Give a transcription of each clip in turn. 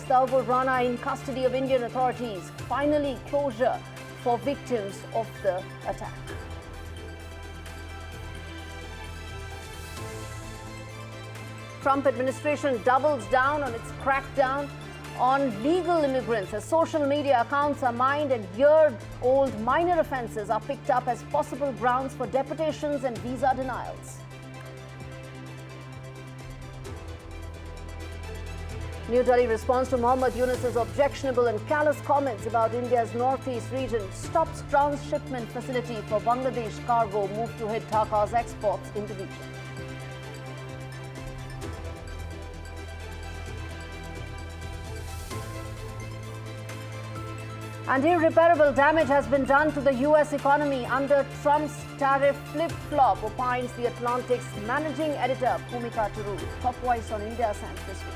Tahawwur Rana in custody of Indian authorities. Finally, closure for victims of the attack. Trump administration doubles down on its crackdown on legal immigrants as social media accounts are mined and year-old minor offences are picked up as possible grounds for deportations and visa denials. New Delhi response to Mohammad Yunus's objectionable and callous comments about India's northeast region stops transshipment facility for Bangladesh cargo moved to hit Dhaka's exports in the region. And irreparable damage has been done to the US economy under Trump's tariff flip-flop, opines the Atlantic's managing editor Bhumika Turu. Top voice on India Sense this week.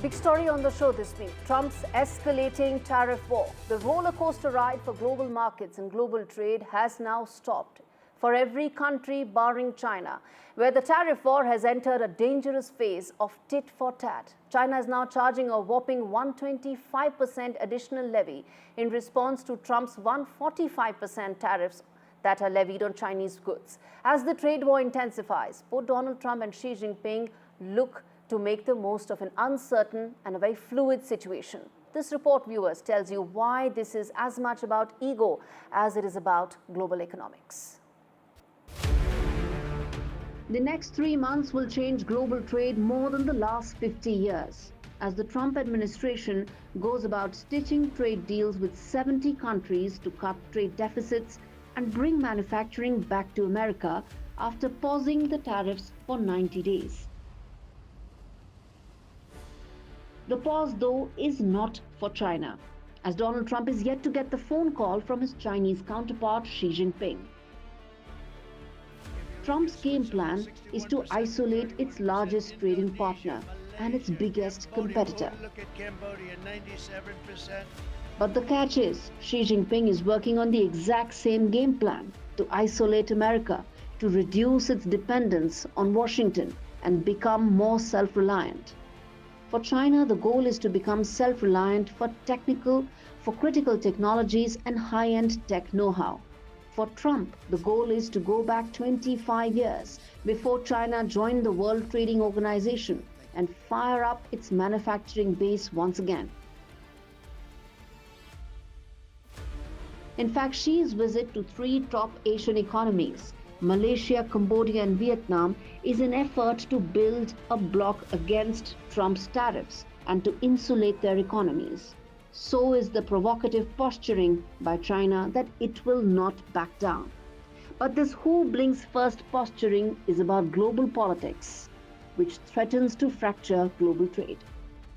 Big story on the show this week, Trump's escalating tariff war. The roller coaster ride for global markets and global trade has now stopped for every country barring China, where the tariff war has entered a dangerous phase of tit for tat. China is now charging a whopping 125% additional levy in response to Trump's 145% tariffs that are levied on Chinese goods. As the trade war intensifies, both Donald Trump and Xi Jinping look to make the most of an uncertain and a very fluid situation. This report, viewers, tells you why this is as much about ego as it is about global economics. The next 3 months will change global trade more than the last 50 years, as the Trump administration goes about stitching trade deals with 70 countries to cut trade deficits and bring manufacturing back to America after pausing the tariffs for 90 days. The pause, though, is not for China, as Donald Trump is yet to get the phone call from his Chinese counterpart Xi Jinping. Trump's game plan is to isolate its largest trading partner and its biggest competitor. But the catch is, Xi Jinping is working on the exact same game plan to isolate America, to reduce its dependence on Washington and become more self-reliant. For China, the goal is to become self-reliant for critical technologies and high-end tech know-how. For Trump, the goal is to go back 25 years before China joined the World Trading Organization and fire up its manufacturing base once again. In fact, Xi's visit to 3 top Asian economies, Malaysia, Cambodia and Vietnam, is an effort to build a bloc against Trump's tariffs and to insulate their economies. So is the provocative posturing by China that it will not back down. But this who blinks first posturing is about global politics, which threatens to fracture global trade.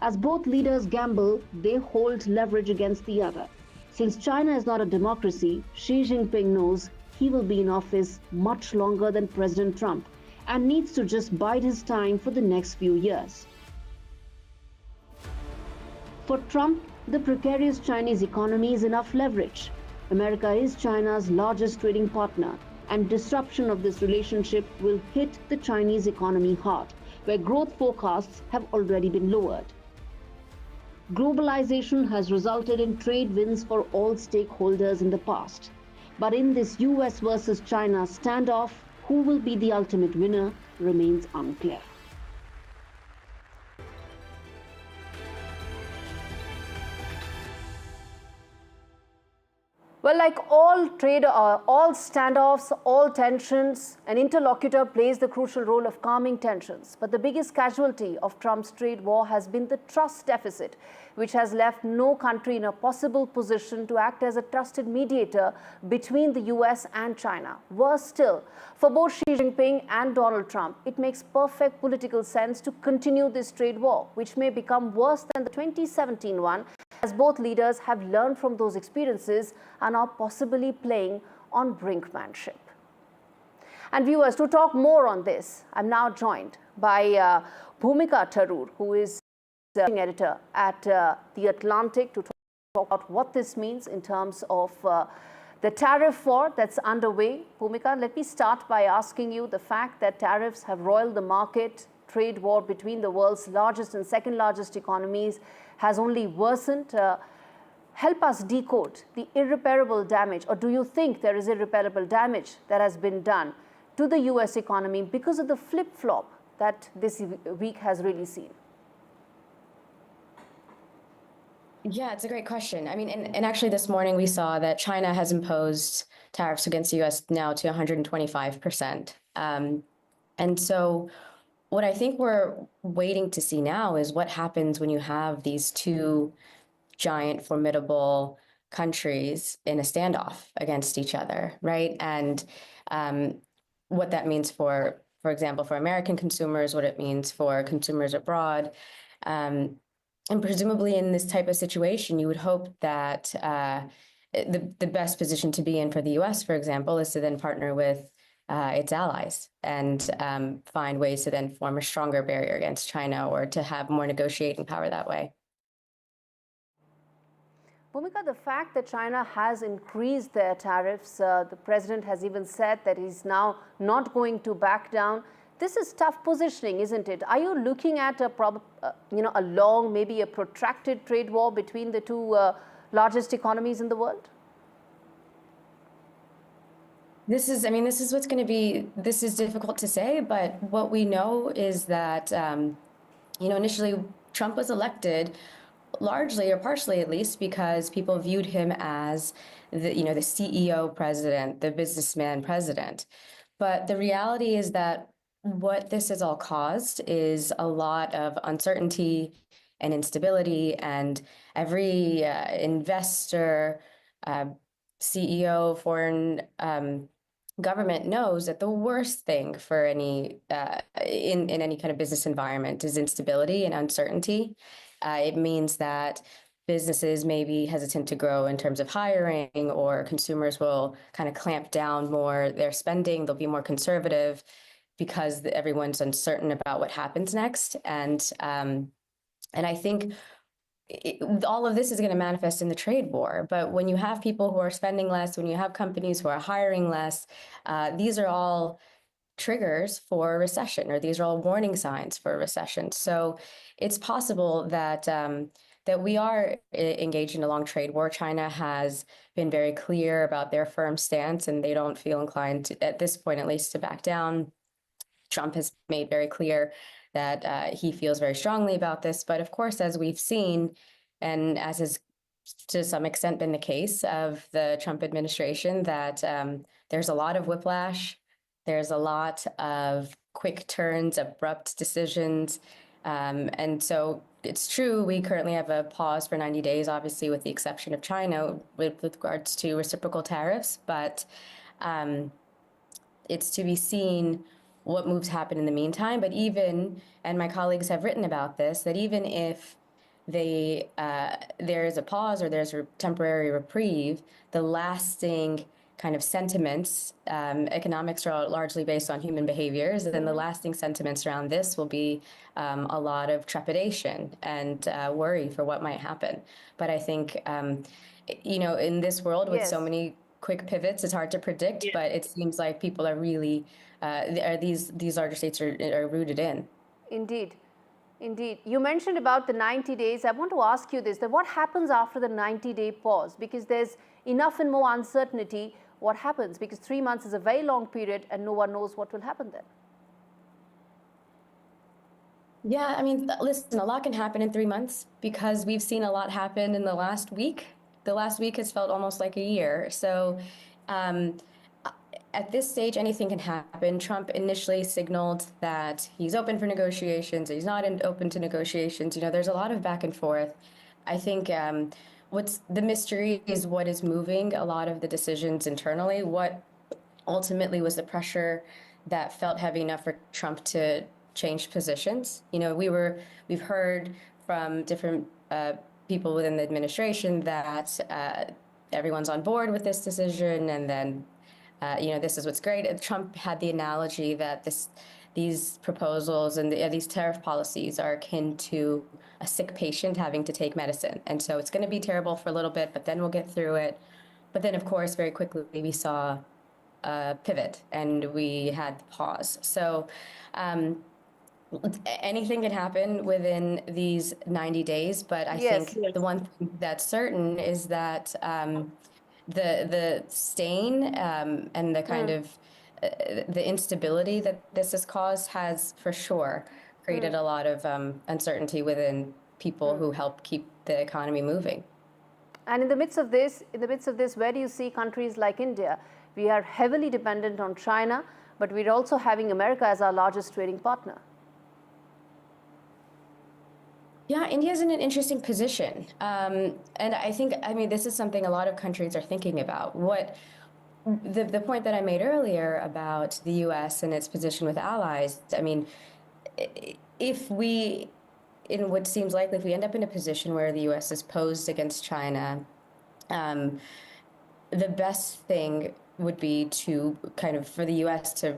As both leaders gamble, they hold leverage against the other. Since China is not a democracy, Xi Jinping knows he will be in office much longer than President Trump and needs to just bide his time for the next few years. For Trump, the precarious Chinese economy is enough leverage. America is China's largest trading partner, and disruption of this relationship will hit the Chinese economy hard, where growth forecasts have already been lowered. Globalization has resulted in trade wins for all stakeholders in the past. But in this US versus China standoff, who will be the ultimate winner remains unclear. Well, like all trade, all standoffs, all tensions, an interlocutor plays the crucial role of calming tensions. But the biggest casualty of Trump's trade war has been the trust deficit, which has left no country in a possible position to act as a trusted mediator between the US and China. Worse still, for both Xi Jinping and Donald Trump, it makes perfect political sense to continue this trade war, which may become worse than the 2017 one, as both leaders have learned from those experiences and are possibly playing on brinkmanship. And viewers, to talk more on this, I'm now joined by Bhumika Tharoor, who is editor at The Atlantic, to talk about what this means in terms of the tariff war that's underway. Bhumika, let me start by asking you, the fact that tariffs have roiled the market, trade war between the world's largest and second largest economies has only worsened. Help us decode the irreparable damage, or do you think there is irreparable damage that has been done to the US economy because of the flip-flop that this week has really seen? Yeah, it's a great question. I mean, and actually this morning we saw that China has imposed tariffs against the US now to 125%. And so what I think we're waiting to see now is what happens when you have these two giant, formidable countries in a standoff against each other, right? And what that means for example, for American consumers, what it means for consumers abroad. And presumably in this type of situation, you would hope that the best position to be in for the US, for example, is to then partner with its allies and find ways to then form a stronger barrier against China, or to have more negotiating power that way. Bhumika, the fact that China has increased their tariffs, the president has even said that he's now not going to back down. This is tough positioning, isn't it? Are you looking at a long, maybe a protracted trade war between the two largest economies in the world? This is what's going to be, this is difficult to say, but what we know is that, initially Trump was elected largely, or partially at least, because people viewed him as the CEO president, the businessman president. But the reality is that what this has all caused is a lot of uncertainty and instability, and every investor, CEO, foreign government knows that the worst thing for any in any kind of business environment is instability and uncertainty. It means that businesses may be hesitant to grow in terms of hiring, or consumers will kind of clamp down more their spending. They'll be more conservative because everyone's uncertain about what happens next. And I think all of this is going to manifest in the trade war. But when you have people who are spending less, when you have companies who are hiring less, these are all triggers for a recession, or these are all warning signs for a recession. So it's possible that that we are engaged in a long trade war. China has been very clear about their firm stance, and they don't feel inclined to, at this point at least, to back down. Trump has made very clear that he feels very strongly about this. But of course, as we've seen, and as has to some extent been the case of the Trump administration, that there's a lot of whiplash. There's a lot of quick turns, abrupt decisions. And so it's true, we currently have a pause for 90 days, obviously, with the exception of China with regards to reciprocal tariffs. But it's to be seen what moves happen in the meantime. But even, and my colleagues have written about this, that even if there is a pause, or there's a temporary reprieve, the lasting kind of sentiments, economics are largely based on human behaviors, and then the lasting sentiments around this will be a lot of trepidation and worry for what might happen. But I think, in this world with so many quick pivots, it's hard to predict, but it seems like people are really, these larger states are rooted in. Indeed. Indeed. You mentioned about the 90 days. I want to ask you this, that what happens after the 90-day pause? Because there's enough and more uncertainty. What happens? Because 3 months is a very long period, and no one knows what will happen then. Yeah, I mean, listen, a lot can happen in 3 months, because we've seen a lot happen in the last week. The last week has felt almost like a year. So at this stage, anything can happen. Trump initially signaled that he's open for negotiations. He's not open to negotiations. There's a lot of back and forth. I think what's the mystery is what is moving a lot of the decisions internally. What ultimately was the pressure that felt heavy enough for Trump to change positions? We've heard from different people within the administration that everyone's on board with this decision, and then this is what's great. Trump had the analogy that these proposals and these tariff policies are akin to a sick patient having to take medicine. And so it's going to be terrible for a little bit, but then we'll get through it. But then, of course, very quickly we saw a pivot and we had the pause. So anything can happen within these 90 days, but I think the one thing that's certain is that the stain and the kind of the instability that this has caused has for sure created a lot of uncertainty within people who help keep the economy moving. And in the midst of this, where do you see countries like India? We are heavily dependent on China, but we're also having America as our largest trading partner. Yeah, India's in an interesting position. And I think, this is something a lot of countries are thinking about. The point that I made earlier about the US and its position with allies, if we, in what seems likely, if we end up in a position where the US is posed against China, the best thing would be to for the US to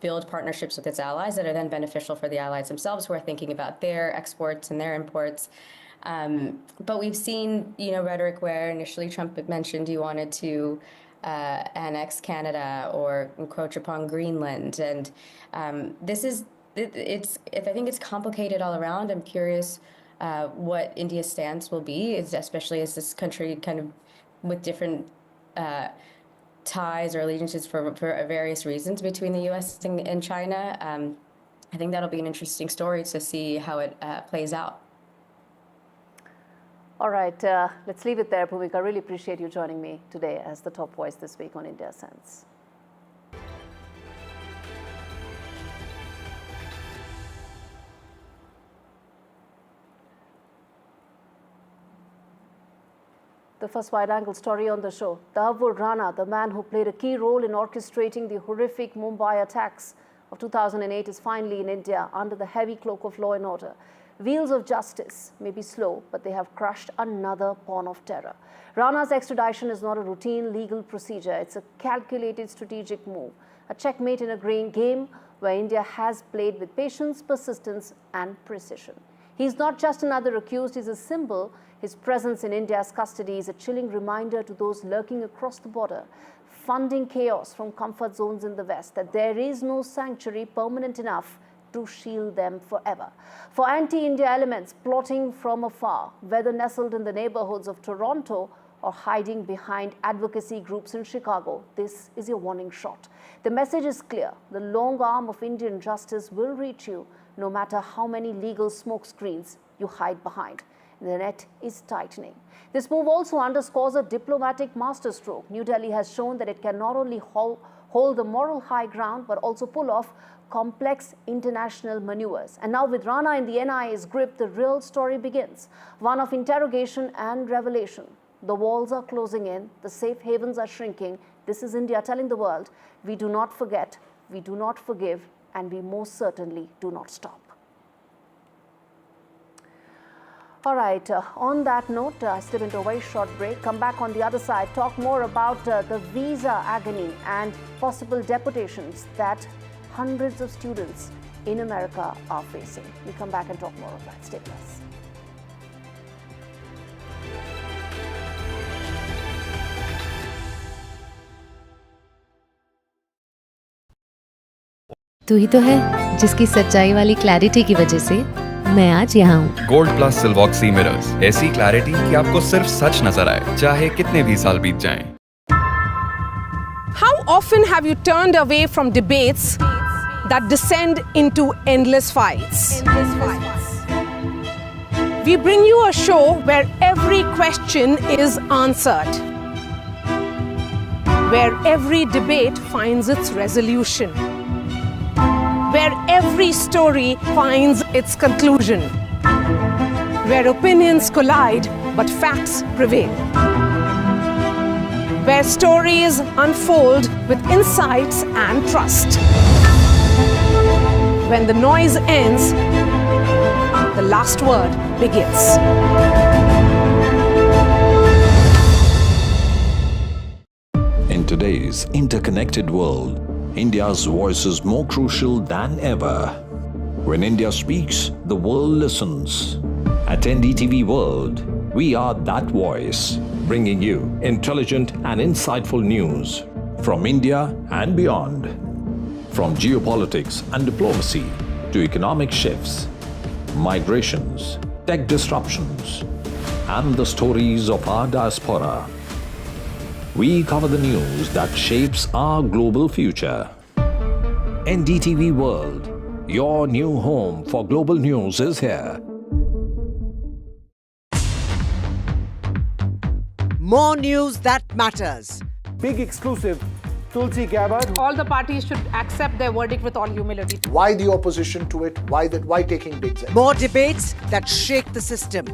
build partnerships with its allies that are then beneficial for the allies themselves, who are thinking about their exports and their imports. But we've seen, rhetoric where initially Trump had mentioned he wanted to annex Canada or encroach upon Greenland. And I think it's complicated all around. I'm curious what India's stance will be, especially as this country with different ties or allegiances for various reasons between the U.S. and China. I think that'll be an interesting story to see how it plays out. All right, let's leave it there, Bhumika. I really appreciate you joining me today as the top voice this week on India Sense. The first wide-angle story on the show. Tahawwur Rana, the man who played a key role in orchestrating the horrific Mumbai attacks of 2008, is finally in India under the heavy cloak of law and order. Wheels of justice may be slow, but they have crushed another pawn of terror. Rana's extradition is not a routine legal procedure. It's a calculated strategic move, a checkmate in a game where India has played with patience, persistence, and precision. He's not just another accused, he's a symbol. His presence in India's custody is a chilling reminder to those lurking across the border, funding chaos from comfort zones in the West, that there is no sanctuary permanent enough to shield them forever. For anti-India elements plotting from afar, whether nestled in the neighborhoods of Toronto or hiding behind advocacy groups in Chicago, this is your warning shot. The message is clear. The long arm of Indian justice will reach you, no matter how many legal smokescreens you hide behind. The net is tightening. This move also underscores a diplomatic masterstroke. New Delhi has shown that it can not only hold the moral high ground, but also pull off complex international maneuvers. And now with Rana in the NIA's grip, the real story begins. One of interrogation and revelation. The walls are closing in, the safe havens are shrinking. This is India telling the world, we do not forget, we do not forgive, and we most certainly do not stop. All right, on that note, step into a very short break. Come back on the other side, talk more about the visa agony and possible deportations that hundreds of students in America are facing. We come back and talk more of that. Stay with us. तू ही तो है जिसकी सच्चाई वाली clarity की वजह से मैं आज यहाँ हूँ। गोल्ड प्लस सिल्वॉक्सी मिरर्स, ऐसी क्लैरिटी कि आपको सिर्फ सच नजर आए, चाहे कितने भी साल बीत जाएं। How often have you turned away from debates that descend into endless fights? We bring you a show where every question is answered, where every debate finds its resolution, where every story finds its conclusion, where opinions collide but facts prevail, where stories unfold with insights and trust. When the noise ends, the last word begins. In today's interconnected world, India's voice is more crucial than ever. When India speaks, the world listens. At NDTV World, we are that voice, bringing you intelligent and insightful news from India and beyond. From geopolitics and diplomacy to economic shifts, migrations, tech disruptions, and the stories of our diaspora. We cover the news that shapes our global future. NDTV World, your new home for global news, is here. More news that matters. Big exclusive. Tulsi Gabbard. All the parties should accept their verdict with all humility. Why the opposition to it? Why taking big steps? More debates that shake the system.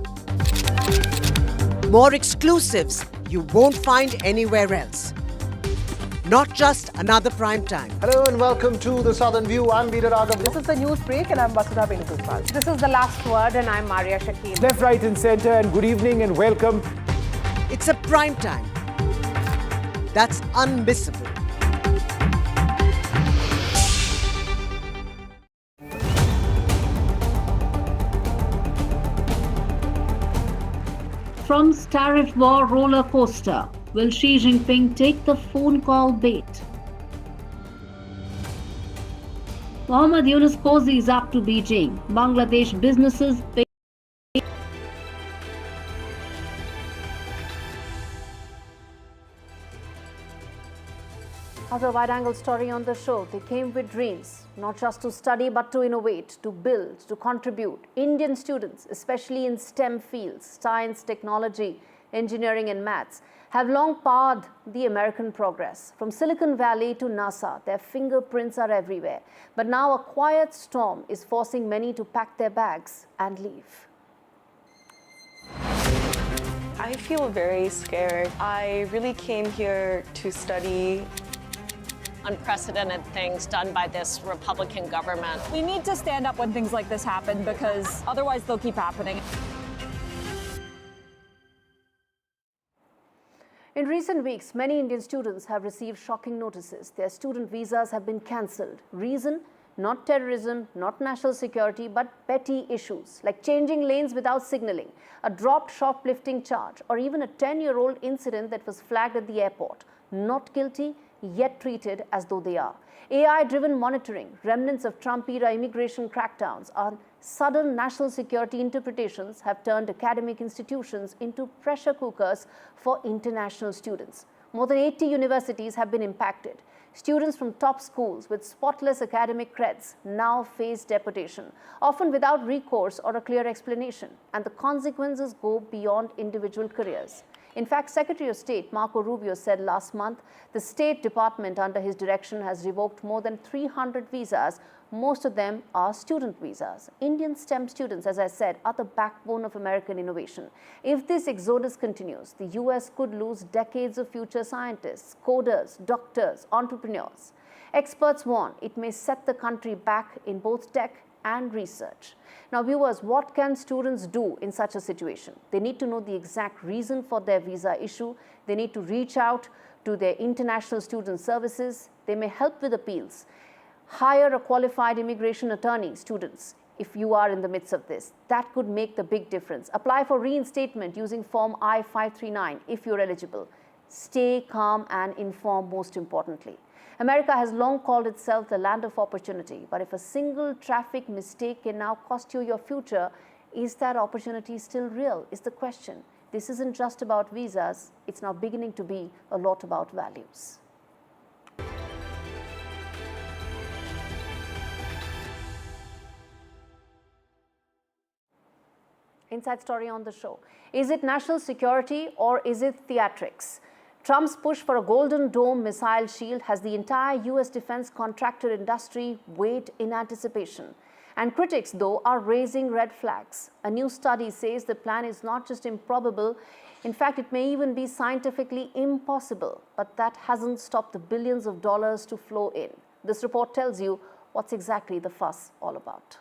More exclusives you won't find anywhere else. Not just another prime time. Hello and welcome to The Southern View. I'm Veera Raghav. This is the news break and I'm Vasudha Venugopal. This is The Last Word and I'm Maria Shakil. Left, right and centre, and good evening and welcome. It's a prime time that's unmissable. From Tariff war roller coaster, will Xi Jinping take the phone call bait? Mohammad Yunus cosies up to Beijing. Bangladesh businesses pay. As a wide-angle story on the show, they came with dreams, not just to study but to innovate, to build, to contribute. Indian students, especially in STEM fields, science, technology, engineering and maths, have long powered the American progress. From Silicon Valley to NASA, their fingerprints are everywhere. But now a quiet storm is forcing many to pack their bags and leave. I feel very scared. I really came here to study. Unprecedented things done by this Republican government. We need to stand up when things like this happen because otherwise they'll keep happening. In recent weeks, many Indian students have received shocking notices. Their student visas have been cancelled. Reason? Not terrorism, not national security, but petty issues like changing lanes without signalling, a dropped shoplifting charge, or even a 10-year-old incident that was flagged at the airport. Not guilty, yet treated as though they are. AI-driven monitoring, remnants of Trump-era immigration crackdowns, and sudden national security interpretations have turned academic institutions into pressure cookers for international students. More than 80 universities have been impacted. Students from top schools with spotless academic creds now face deportation, often without recourse or a clear explanation, and the consequences go beyond individual careers. In fact, Secretary of State Marco Rubio said last month the State Department under his direction has revoked more than 300 visas. Most of them are student visas. Indian STEM students, as I said, are the backbone of American innovation. If this exodus continues, the US could lose decades of future scientists, coders, doctors, entrepreneurs. Experts warn it may set the country back in both tech and research. Now, viewers, what can students do in such a situation? They need to know the exact reason for their visa issue. They need to reach out to their international student services. They may help with appeals. Hire a qualified immigration attorney, students, if you are in the midst of this. That could make the big difference. Apply for reinstatement using Form I-539 if you're eligible. Stay calm and inform, most importantly. America has long called itself the land of opportunity, but if a single traffic mistake can now cost you your future, is that opportunity still real, is the question. This isn't just about visas, it's now beginning to be a lot about values. Inside story on the show. Is it national security or is it theatrics? Trump's push for a Golden Dome missile shield has the entire US defense contractor industry wait in anticipation. And critics, though, are raising red flags. A new study says the plan is not just improbable, in fact, it may even be scientifically impossible. But that hasn't stopped the billions of dollars to flow in. This report tells you what's exactly the fuss all about.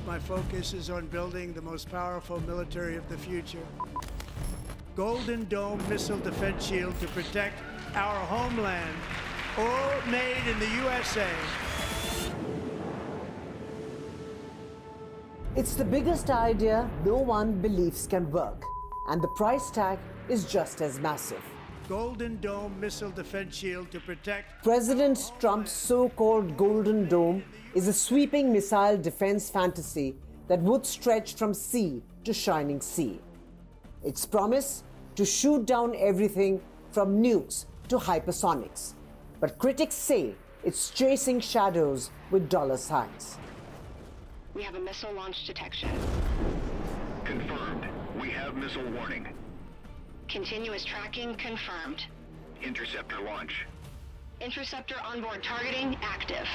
My focus is on building the most powerful military of the future. Golden Dome missile defense shield to protect our homeland all made in the USA. It's the biggest idea no one believes can work, and the price tag is just as massive. Golden Dome missile defense shield to protect. President Trump's so-called Golden Dome is a sweeping missile defense fantasy that would stretch from sea to shining sea. Its promise to shoot down everything from nukes to hypersonics. But critics say it's chasing shadows with dollar signs. We have a missile launch detection. Confirmed. We have missile warning. Continuous tracking confirmed. Interceptor launch. Interceptor onboard targeting active.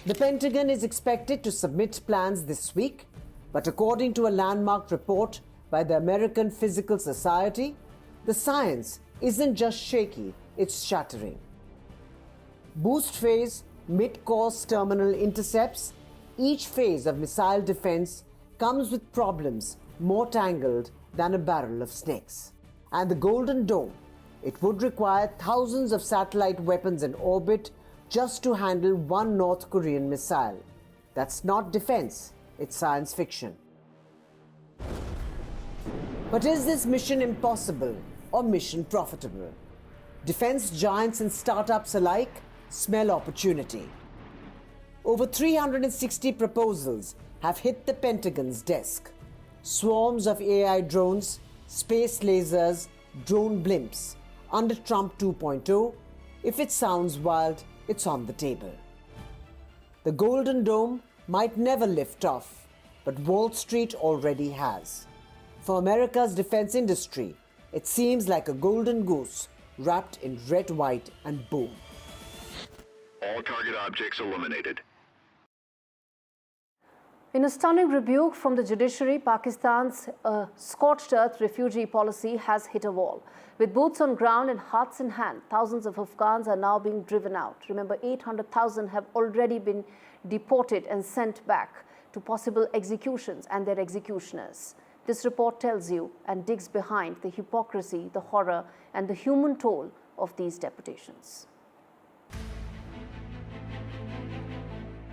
The Pentagon is expected to submit plans this week, but according to a landmark report by the American Physical Society, the science isn't just shaky, it's shattering. Boost phase, mid-course terminal intercepts, each phase of missile defense comes with problems more tangled than a barrel of snakes. And the Golden Dome, it would require thousands of satellite weapons in orbit just to handle one North Korean missile. That's not defense, it's science fiction. But is this mission impossible or mission profitable? Defense giants and startups alike smell opportunity. Over 360 proposals have hit the Pentagon's desk. Swarms of AI drones, space lasers, drone blimps. Under Trump 2.0, if it sounds wild, it's on the table. The Golden Dome might never lift off, but Wall Street already has. For America's defense industry, it seems like a golden goose wrapped in red, white, and boom. All target objects eliminated. In a stunning rebuke from the judiciary, Pakistan's scorched earth refugee policy has hit a wall. With boots on ground and hearts in hand, thousands of Afghans are now being driven out. Remember, 800,000 have already been deported and sent back to possible executions and their executioners. This report tells you and digs behind the hypocrisy, the horror, and the human toll of these deportations.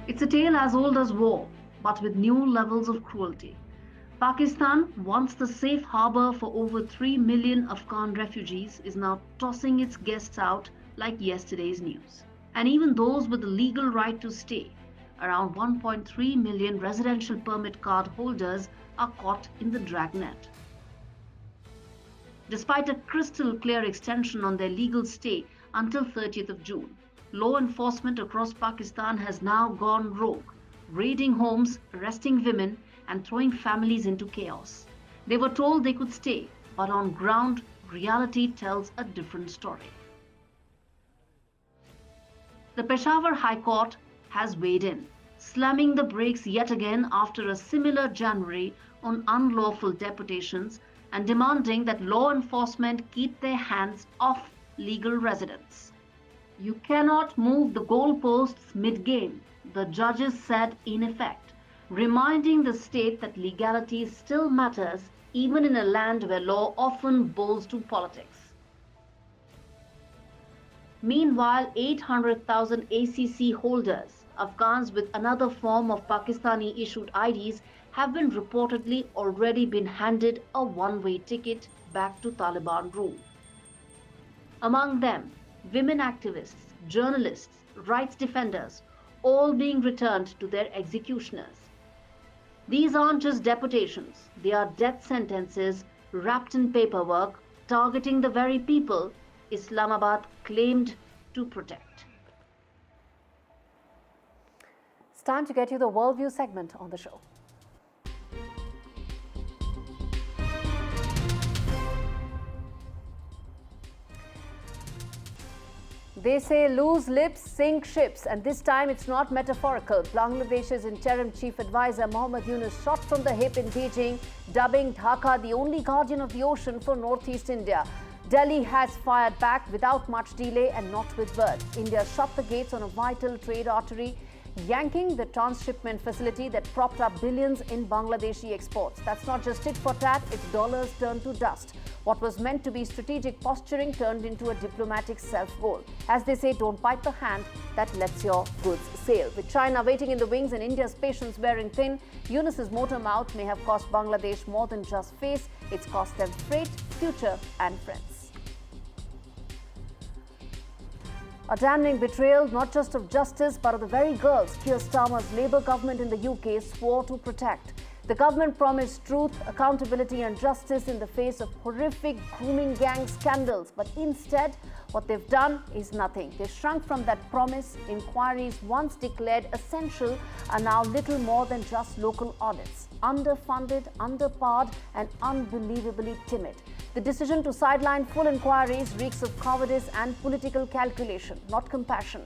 It's a tale as old as war, but with new levels of cruelty. Pakistan, once the safe harbor for over 3 million Afghan refugees, is now tossing its guests out like yesterday's news. And even those with the legal right to stay, around 1.3 million residential permit card holders, are caught in the dragnet. Despite a crystal clear extension on their legal stay until 30th of June, law enforcement across Pakistan has now gone rogue, raiding homes, arresting women, and throwing families into chaos. They were told they could stay, but on ground, reality tells a different story. The Peshawar High Court has weighed in, slamming the brakes yet again after a similar January on unlawful deportations and demanding that law enforcement keep their hands off legal residents. You cannot move the goalposts mid-game, the judges said in effect, reminding the state that legality still matters even in a land where law often bows to politics. Meanwhile, 800,000 ACC holders, Afghans with another form of Pakistani-issued IDs, have been reportedly already been handed a one-way ticket back to Taliban rule. Among them, women activists, journalists, rights defenders, all being returned to their executioners. These aren't just deportations, they are death sentences wrapped in paperwork targeting the very people Islamabad claimed to protect. It's time to get you the Worldview segment on the show. They say lose lips, sink ships, and this time it's not metaphorical. Bangladesh's interim chief advisor Mohammad Yunus shot from the hip in Beijing, dubbing Dhaka the only guardian of the ocean for northeast India. Delhi has fired back without much delay and not with words. India shut the gates on a vital trade artery. yanking the transshipment facility that propped up billions in Bangladeshi exports. That's not just tit for tat, its dollars turned to dust. What was meant to be strategic posturing turned into a diplomatic self-goal. As they say, don't bite the hand that lets your goods sail. With China waiting in the wings and India's patience wearing thin, Yunus's motor mouth may have cost Bangladesh more than just face. It's cost them freight, future and friends. A damning betrayal not just of justice but of the very girls Keir Starmer's Labour government in the UK swore to protect. The government promised truth, accountability and justice in the face of horrific grooming gang scandals. But instead, what they've done is nothing. They've shrunk from that promise. Inquiries once declared essential are now little more than just local audits. Underfunded, underpowered and unbelievably timid. The decision to sideline full inquiries reeks of cowardice and political calculation, not compassion.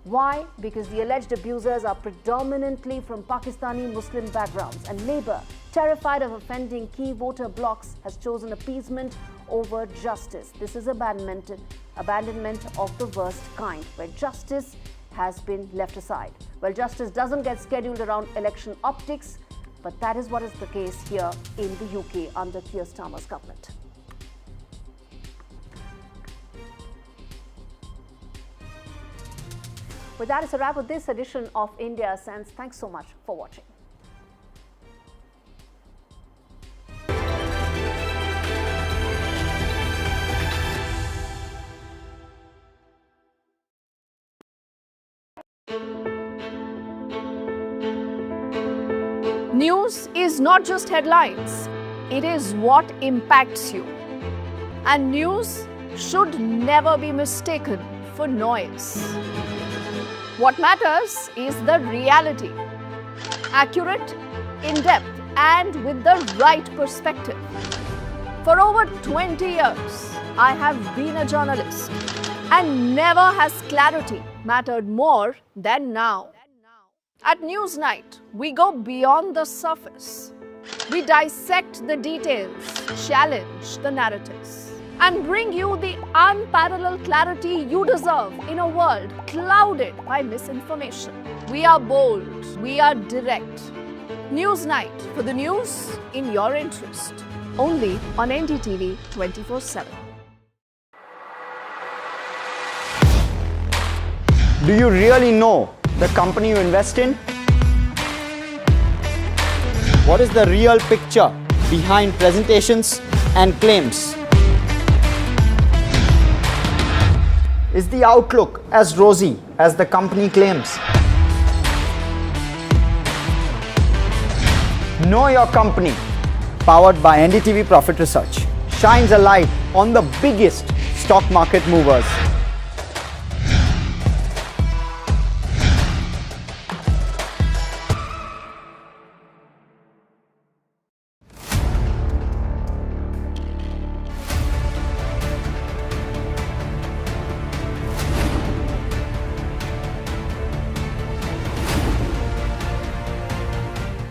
Why? Because the alleged abusers are predominantly from Pakistani Muslim backgrounds, and Labour, terrified of offending key voter blocs, has chosen appeasement over justice. This is abandonment of the worst kind, where justice has been left aside. Well, justice doesn't get scheduled around election optics, but that is what is the case here in the UK under Keir Starmer's government. With that, it's a wrap with this edition of India Sense. Thanks so much for watching. News is not just headlines. It is what impacts you. And news should never be mistaken for noise. What matters is the reality. Accurate, in-depth, and with the right perspective. For over 20 years, I have been a journalist, and never has clarity mattered more than now. At Newsnight, we go beyond the surface. We dissect the details, challenge the narratives, and bring you the unparalleled clarity you deserve in a world clouded by misinformation. We are bold, we are direct. Newsnight, for the news in your interest. Only on NDTV 24/7. Do you really know the company you invest in? What is the real picture behind presentations and claims? Is the outlook as rosy as the company claims? Know Your Company, powered by NDTV Profit Research, shines a light on the biggest stock market movers.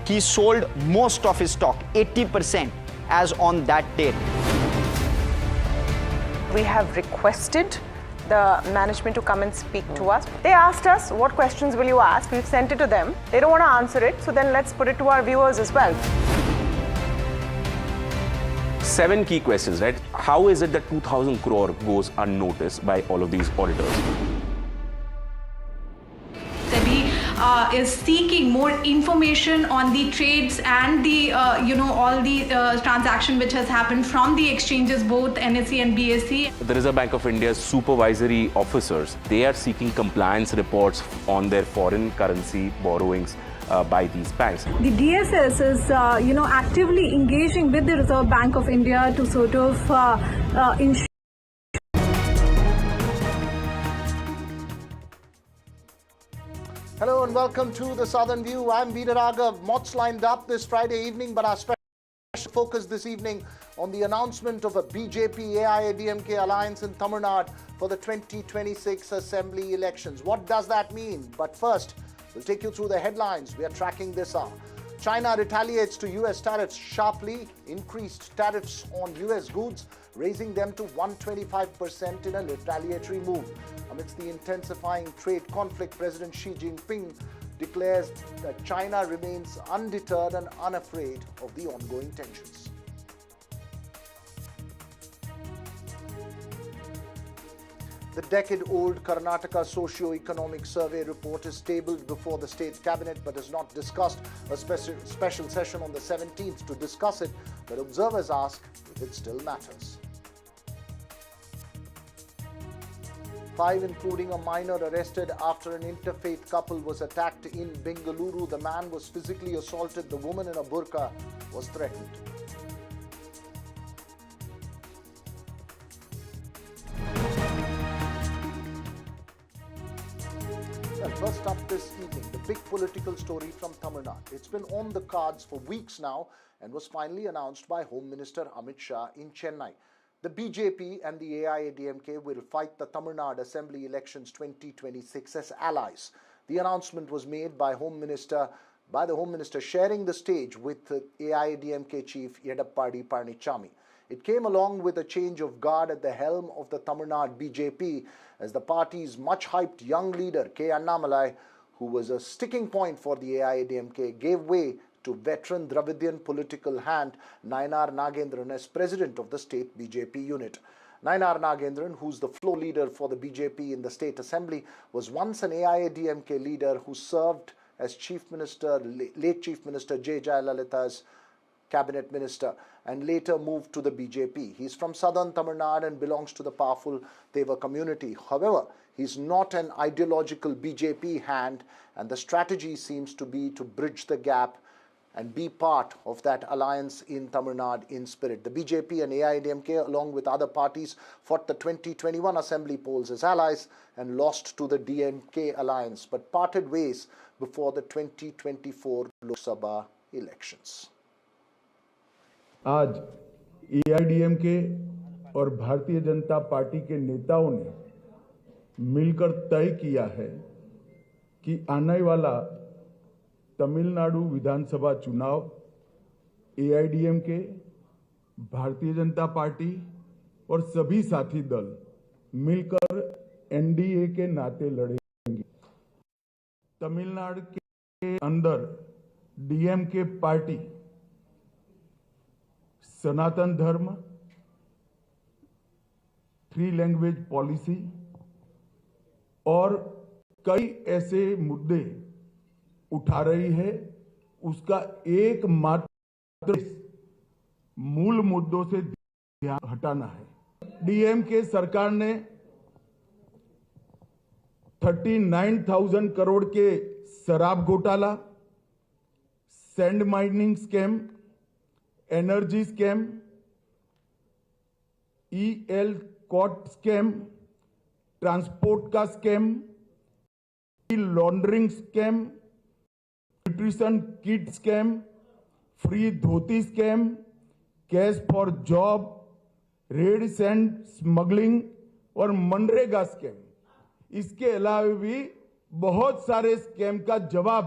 He sold most of his stock, 80%, as on that date. We have requested the management to come and speak to us. They asked us, what questions will you ask? We've sent it to them. They don't want to answer it, so then let's put it to our viewers as well. 7 key questions, right? How is it that 2,000 crore goes unnoticed by all of these auditors? Is seeking more information on the trades and the all the transaction which has happened from the exchanges, both NSE and BSE. The Reserve Bank of India's supervisory officers, they are seeking compliance reports on their foreign currency borrowings by these banks. The DSS is actively engaging with the Reserve Bank of India to sort of ensure. Hello and welcome to the Southern View. I'm Veera Raghav. Much lined up this Friday evening, but our special focus this evening on the announcement of a BJP-AIADMK alliance in Tamil Nadu for the 2026 Assembly elections. What does that mean? But first, we'll take you through the headlines we are tracking this hour. China retaliates to US tariffs sharply, increased tariffs on US goods, raising them to 125% in a retaliatory move. Amidst the intensifying trade conflict, President Xi Jinping declares that China remains undeterred and unafraid of the ongoing tensions. The decade-old Karnataka socio-economic survey report is tabled before the state cabinet but has not discussed. A special session on the 17th to discuss it, but observers ask if it still matters. 5, including a minor, arrested after an interfaith couple was attacked in Bengaluru. The man was physically assaulted. The woman in a burqa was threatened. Well, first up this evening, the big political story from Tamil Nadu. It's been on the cards for weeks now and was finally announced by Home Minister Amit Shah in Chennai. The BJP and the AIADMK will fight the Tamil Nadu Assembly elections 2026 as allies. The announcement was made by the Home Minister sharing the stage with the AIADMK chief Edappadi Palaniswamy. It came along with a change of guard at the helm of the Tamil Nadu BJP as the party's much-hyped young leader K. Annamalai, who was a sticking point for the AIADMK, gave way to veteran Dravidian political hand Nayanar Nagendran as president of the state BJP unit. Nayanar Nagendran, who's the floor leader for the BJP in the state assembly, was once an AIADMK leader who served as late Chief Minister J. Jayalalitha's cabinet minister and later moved to the BJP. He's from southern Tamil Nadu and belongs to the powerful Deva community. However, he's not an ideological BJP hand, and the strategy seems to be to bridge the gap and be part of that alliance in Tamil Nadu in spirit. The BJP and AIADMK, along with other parties, fought the 2021 assembly polls as allies and lost to the DMK alliance, but parted ways before the 2024 Lok Sabha elections. आज AIADMK और Bharatiya Janata party के नेताओं ने मिलकर तय किया है कि आने वाला तमिलनाडु विधानसभा चुनाव AIADMK, भारतीय जनता पार्टी और सभी साथी दल मिलकर NDA के नाते लड़ेंगे। तमिलनाडु के अंदर DMK पार्टी सनातन धर्म, 3 लैंग्वेज पॉलिसी और कई ऐसे मुद्दे उठा रही है। उसका एकमात्र मूल मुद्दों से ध्यान हटाना है। DMK सरकार ने 39,000 करोड़ के शराब घोटाला, sand mining scam, energy scam, EL cot scam, transport का scam, laundering scam, nutrition kit scam, free dhoti scam, cash for job, red sand smuggling और मनरेगा स्कैम। इसके अलावा भी बहुत सारे स्कैम का जवाब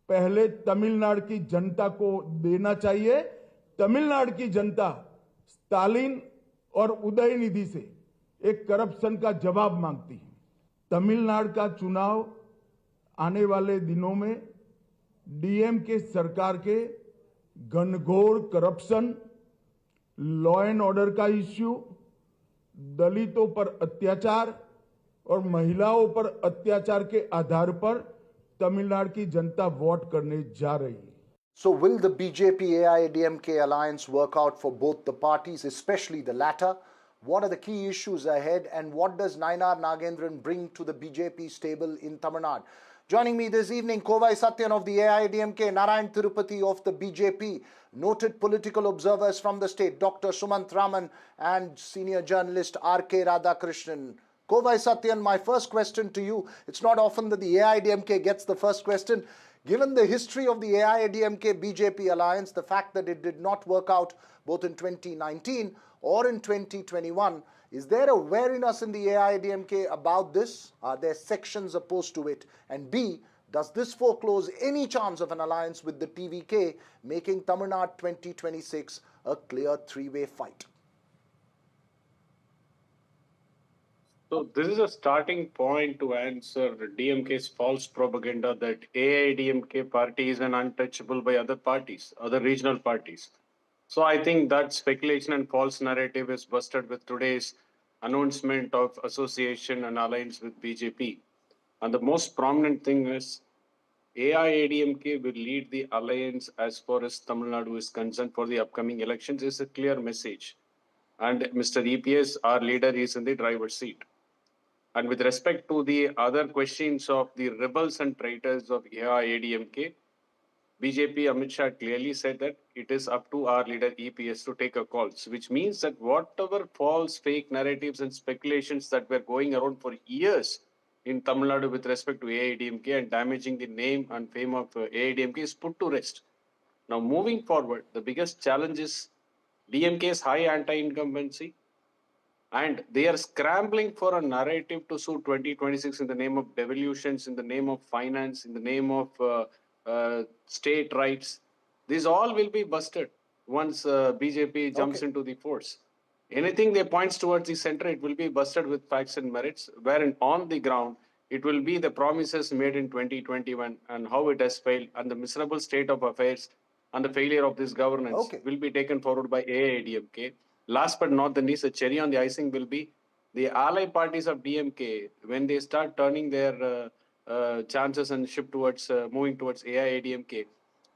पहले तमिलनाडु की जनता को देना चाहिए। तमिलनाडु की जनता स्टालिन और उदयनिधि से एक करप्शन का जवाब मांगती है। तमिलनाडु का चुनाव आने वाले दिनों में DMK सरकार के घनघोर करप्शन, लॉ एंड ऑर्डर का इश्यू, दलितों पर अत्याचार और महिलाओं पर अत्याचार के आधार पर तमिलनाडु की जनता वोट करने जा रही है। So will the BJP-AIADMK alliance work out for both the parties, especially the latter? What are the key issues ahead, and what does Nayanar Nagendran bring to the BJP stable in Tamil Nadu? Joining me this evening, Kovai Satyan of the AIADMK, Narayan Tirupati of the BJP, noted political observers from the state, Dr. Sumant Raman, and senior journalist R.K. Radhakrishnan. Kovai Satyan, my first question to you. It's not often that the AIADMK gets the first question. Given the history of the AIADMK-BJP alliance, the fact that it did not work out both in 2019 or in 2021, is there a wariness in the AIADMK about this? Are there sections opposed to it? And B, does this foreclose any chance of an alliance with the TVK, making Tamil Nadu 2026 a clear three-way fight? So this is a starting point to answer DMK's false propaganda that AIDMK party is an untouchable by other parties, other regional parties. So I think that speculation and false narrative is busted with today's announcement of association and alliance with BJP. And the most prominent thing is AIADMK will lead the alliance as far as Tamil Nadu is concerned for the upcoming elections is a clear message. And Mr. EPS, our leader, is in the driver's seat. And with respect to the other questions of the rebels and traitors of AIADMK, BJP Amit Shah clearly said that it is up to our leader EPS to take a call, which means that whatever false, fake narratives and speculations that were going around for years in Tamil Nadu with respect to AIDMK and damaging the name and fame of AIDMK is put to rest. Now, moving forward, the biggest challenge is DMK's high anti-incumbency, and they are scrambling for a narrative to suit 2026 in the name of devolutions, in the name of finance, in the name of state rights. These all will be busted once BJP jumps into the force. Anything they points towards the center, it will be busted with facts and merits, wherein on the ground, it will be the promises made in 2021 and how it has failed and the miserable state of affairs and the failure of this governance will be taken forward by AIDMK. Last but not the least, a cherry on the icing will be the ally parties of DMK when they start turning their chances and shift towards moving towards AIADMK.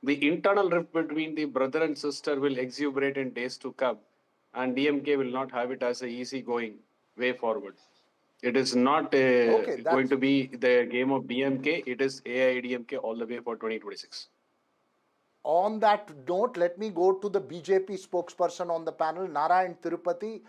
The internal rift between the brother and sister will exuberate in days to come, and DMK will not have it as an easy going way forward. It is not going to be the game of DMK. It is AIADMK all the way for 2026. On that note, let me go to the BJP spokesperson on the panel, Narayan Tirupati.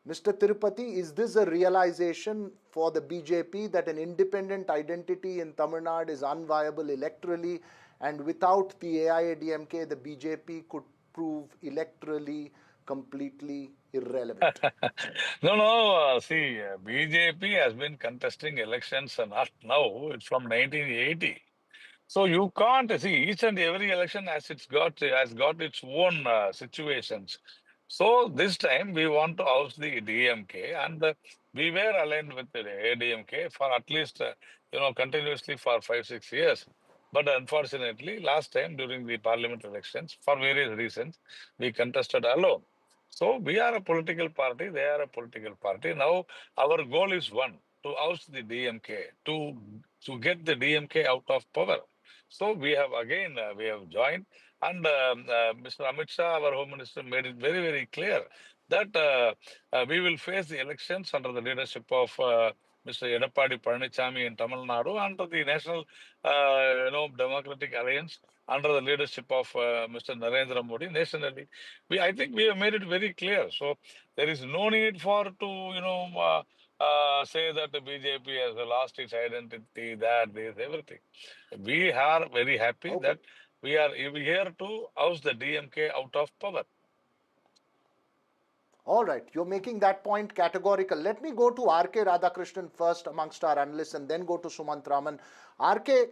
Mr. Tirupati, is this a realization for the BJP that an independent identity in Tamil Nadu is unviable electorally, and without the AIADMK, the BJP could prove electorally completely irrelevant? No. See, BJP has been contesting elections not now. It's from 1980. So you can't see each and every election has got its own situations. So this time we want to oust the DMK, and we were aligned with the ADMK for at least continuously for 5-6 years. But unfortunately, last time during the parliament elections, for various reasons, we contested alone. So we are a political party; they are a political party. Now our goal is one: to oust the DMK, to get the DMK out of power. So we have again we have joined, and Mr. Amit Shah, our Home Minister, made it very, very clear that we will face the elections under the leadership of Mr. Edappadi Palaniswamy in Tamil Nadu, under the National Democratic Alliance, under the leadership of Mr. Narendra Modi nationally. I think we have made it very clear. So there is no need for to say that the BJP has lost its identity, that this, everything. We are very happy that we are here to oust the DMK out of power. All right, you're making that point categorical. Let me go to R.K. Radhakrishnan first amongst our analysts and then go to Sumant Raman. R.K.,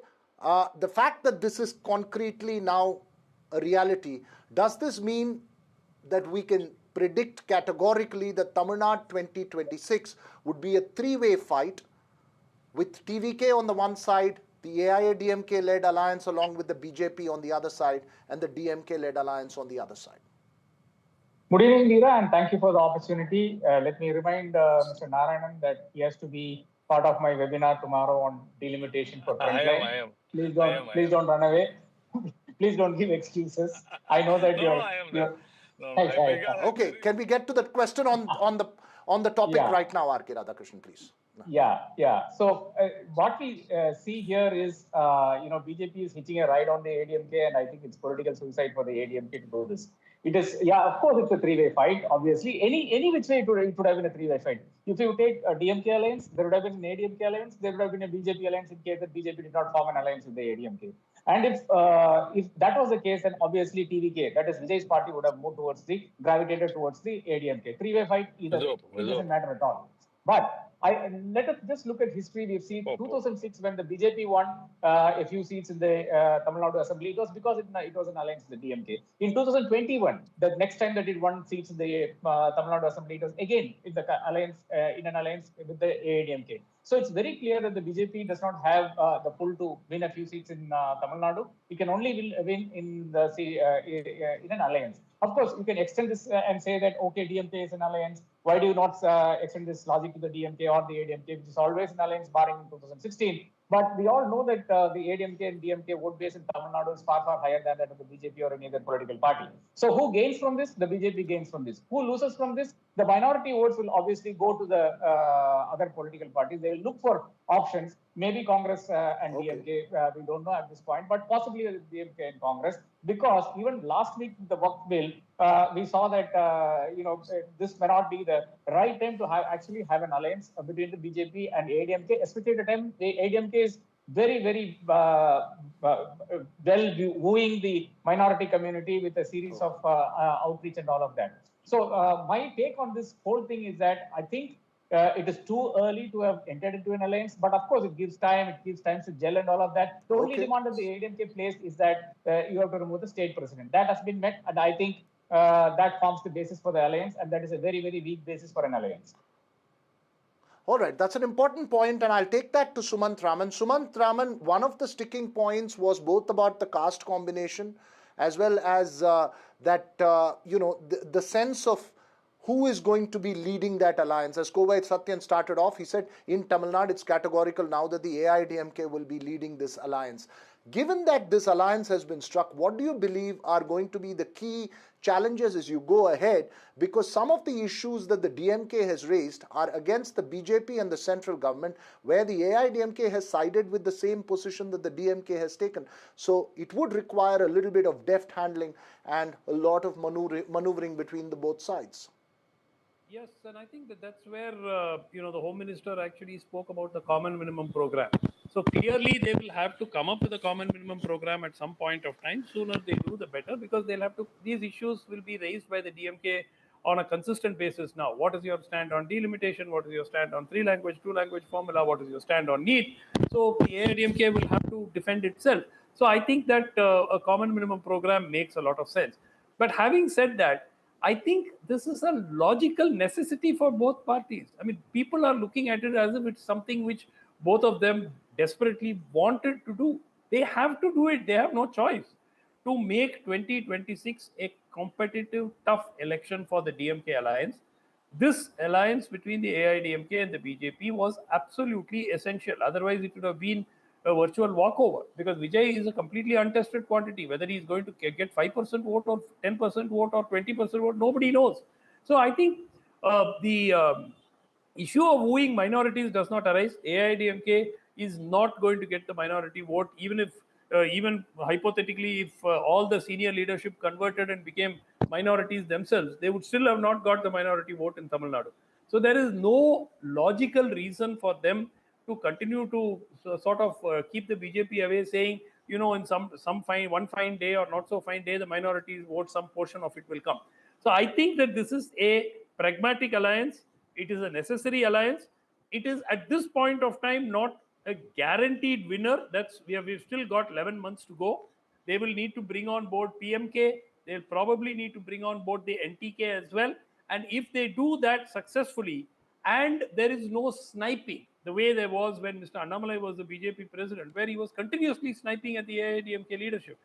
the fact that this is concretely now a reality, does this mean that we can predict categorically that Tamil Nadu 2026 would be a three-way fight with TVK on the one side, the AIADMK-led alliance along with the BJP on the other side, and the DMK-led alliance on the other side? Good evening, Meera, and thank you for the opportunity. Let me remind Mr. Narayanan that he has to be part of my webinar tomorrow on delimitation for frontline. I am. Please don't run away. Please don't give excuses. I know that you're. Okay, can we get to the question on the topic right now, R.K. Radhakrishnan, please? Yeah. So what we see here is, BJP is hitching a ride on the ADMK, and I think it's political suicide for the ADMK to do this. It is, of course, it's a three-way fight. Obviously, any which way it would have been a three-way fight. If you take a DMK alliance, there would have been an ADMK alliance. There would have been a BJP alliance in case that BJP did not form an alliance with the ADMK. And if that was the case, then obviously TVK, that is Vijay's party, would have moved gravitated towards the ADMK. Three-way fight, it doesn't matter at all. But Let us just look at history. We've seen 2006 when the BJP won a few seats in the Tamil Nadu Assembly. It was because it was an alliance with the DMK. In 2021, the next time that it won seats in the Tamil Nadu Assembly, it was again in the alliance in an alliance with the AIDMK. So it's very clear that the BJP does not have the pull to win a few seats in Tamil Nadu. It can only win in the in an alliance. Of course, you can extend this and say that okay, DMK is an alliance. Why do you not extend this logic to the DMK or the ADMK, which is always an alliance, barring 2016? But we all know that the ADMK and DMK vote base in Tamil Nadu is far, far higher than that of the BJP or any other political party. So who gains from this? The BJP gains from this. Who loses from this? The minority votes will obviously go to the other political parties. They will look for options. Maybe Congress and DMK, we don't know at this point, but possibly DMK and Congress, because even last week the work bill, we saw that this may not be the right time to actually have an alliance between the BJP and ADMK, especially at the time the ADMK is very, very well wooing the minority community with a series of outreach and all of that. So my take on this whole thing is that I think it is too early to have entered into an alliance, but of course it gives time to gel and all of that. The only demand that the ADMK placed is that you have to remove the state president. That has been met, and I think that forms the basis for the alliance, and that is a very, very weak basis for an alliance. All right, that's an important point, and I'll take that to Sumant Raman. Sumant Raman, one of the sticking points was both about the caste combination as well as the sense of who is going to be leading that alliance. As Kovai Satyan started off, he said in Tamil Nadu it's categorical now that the AIDMK will be leading this alliance. Given that this alliance has been struck, what do you believe are going to be the key challenges as you go ahead? Because some of the issues that the DMK has raised are against the BJP and the central government, where the AIDMK has sided with the same position that the DMK has taken. So it would require a little bit of deft handling and a lot of maneuvering between the both sides. Yes, and I think that's where the Home Minister actually spoke about the common minimum program. So clearly they will have to come up with a common minimum program at some point of time. Sooner they do, the better, because they'll have to. These issues will be raised by the DMK on a consistent basis now. What is your stand on delimitation? What is your stand on 3-language, 2-language formula? What is your stand on NEET? So the AIDMK will have to defend itself. So I think that a common minimum program makes a lot of sense. But having said that, I think this is a logical necessity for both parties. I mean, people are looking at it as if it's something which both of them desperately wanted to do. They have to do it. They have no choice to make 2026 a competitive, tough election for the DMK alliance. This alliance between the AIDMK and the BJP was absolutely essential. Otherwise, it would have been a virtual walkover, because Vijay is a completely untested quantity. Whether he is going to get 5% vote or 10% vote or 20% vote, nobody knows. So I think the issue of wooing minorities does not arise. AIDMK is not going to get the minority vote, even if, even hypothetically, if all the senior leadership converted and became minorities themselves, they would still have not got the minority vote in Tamil Nadu. So there is no logical reason for them to continue to sort of keep the BJP away, saying, in one fine day or not so fine day, the minorities vote, some portion of it will come. So I think that this is a pragmatic alliance. It is a necessary alliance. It is at this point of time not a guaranteed winner. We've still got 11 months to go. They will need to bring on board PMK. They'll probably need to bring on board the NTK as well. And if they do that successfully, and there is no sniping, the way there was when Mr. Annamalai was the BJP president, where he was continuously sniping at the AIDMK leadership,